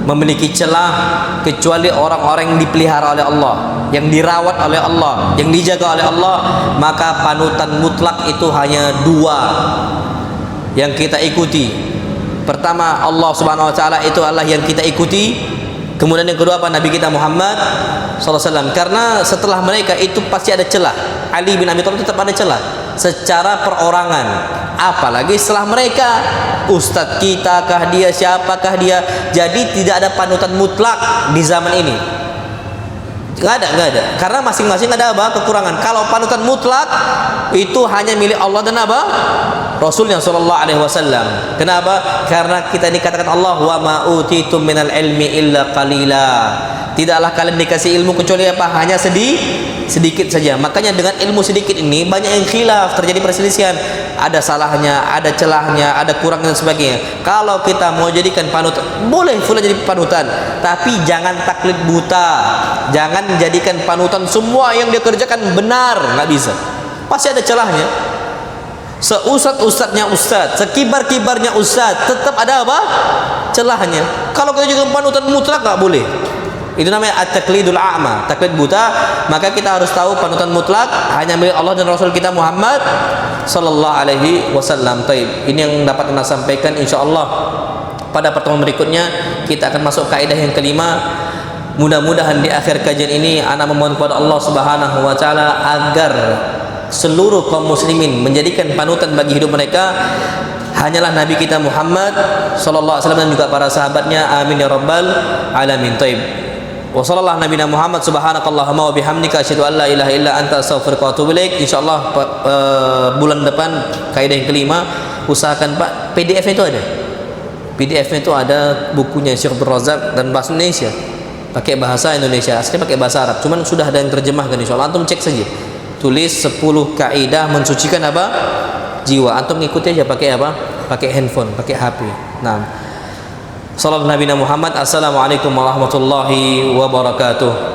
memiliki celah, kecuali orang-orang yang dipelihara oleh Allah, yang dirawat oleh Allah, yang dijaga oleh Allah. Maka panutan mutlak itu hanya dua yang kita ikuti. Pertama, Allah Subhanahu wa taala itu Allah yang kita ikuti. Kemudian yang kedua apa? Nabi kita Muhammad sallallahu alaihi wasallam. Karena setelah mereka itu pasti ada celah. Ali bin Abi Thalib tetap ada celah secara perorangan. Apalagi setelah mereka, ustadz kita kah dia, siapakah dia? Jadi tidak ada panutan mutlak di zaman ini. Nggak ada. Karena masing-masing ada apa? Kekurangan. Kalau panutan mutlak itu hanya milik Allah dan apa? Rasulnya sallallahu alaihi wasallam. Kenapa? Karena kita dikatakan Allah, wa ma utitum minal ilmi illa qalila. Tidaklah kalian dikasih ilmu kecuali apa? Hanya sedikit saja. Makanya dengan ilmu sedikit ini banyak yang khilaf, terjadi perselisihan. Ada salahnya, ada celahnya, ada kurangnya dan sebagainya. Kalau kita mau jadikan panutan, boleh pula jadi panutan, tapi jangan taklid buta. Jangan jadikan panutan semua yang dia kerjakan benar, nggak bisa. Pasti ada celahnya. Seustad-ustadnya ustad, sekibar-kibarnya ustad, tetap ada apa? Celahnya. Kalau kita juga panutan mutlak nggak boleh. Itu namanya at-taqlidul a'ma, taklid buta. Maka kita harus tahu panutan mutlak hanya milik Allah dan Rasul kita Muhammad sallallahu alaihi wasallam. Taib. Ini yang dapat kita sampaikan, insyaallah pada pertemuan berikutnya kita akan masuk kaidah yang kelima. Mudah-mudahan di akhir kajian ini ana memohon kepada Allah Subhanahu wa taala agar seluruh kaum muslimin menjadikan panutan bagi hidup mereka hanyalah Nabi kita Muhammad sallallahu alaihi wasallam dan juga para sahabatnya. Amin ya rabbal alamin. Taib. Wa sallallahu nabiyana Muhammad subhanakallahumma wa bihamdika asyhadu an la ilaha illa anta astaghfiruka wa atubu ilaik. Insyaallah bulan depan kaidah yang kelima, usahakan Pak PDF-nya itu ada. PDF-nya itu ada bukunya Syekh Abdul Razak dan bahasa Indonesia. Pakai bahasa Indonesia, aslinya pakai bahasa Arab. Cuman sudah ada yang terjemahkan, insyaallah antum cek saja. Tulis 10 kaidah mensucikan apa? Jiwa. Antum ngikuti aja pakai apa? Pakai handphone, pakai HP. Nah. Sallallahu Nabi Muhammad. Assalamualaikum warahmatullahi wabarakatuh.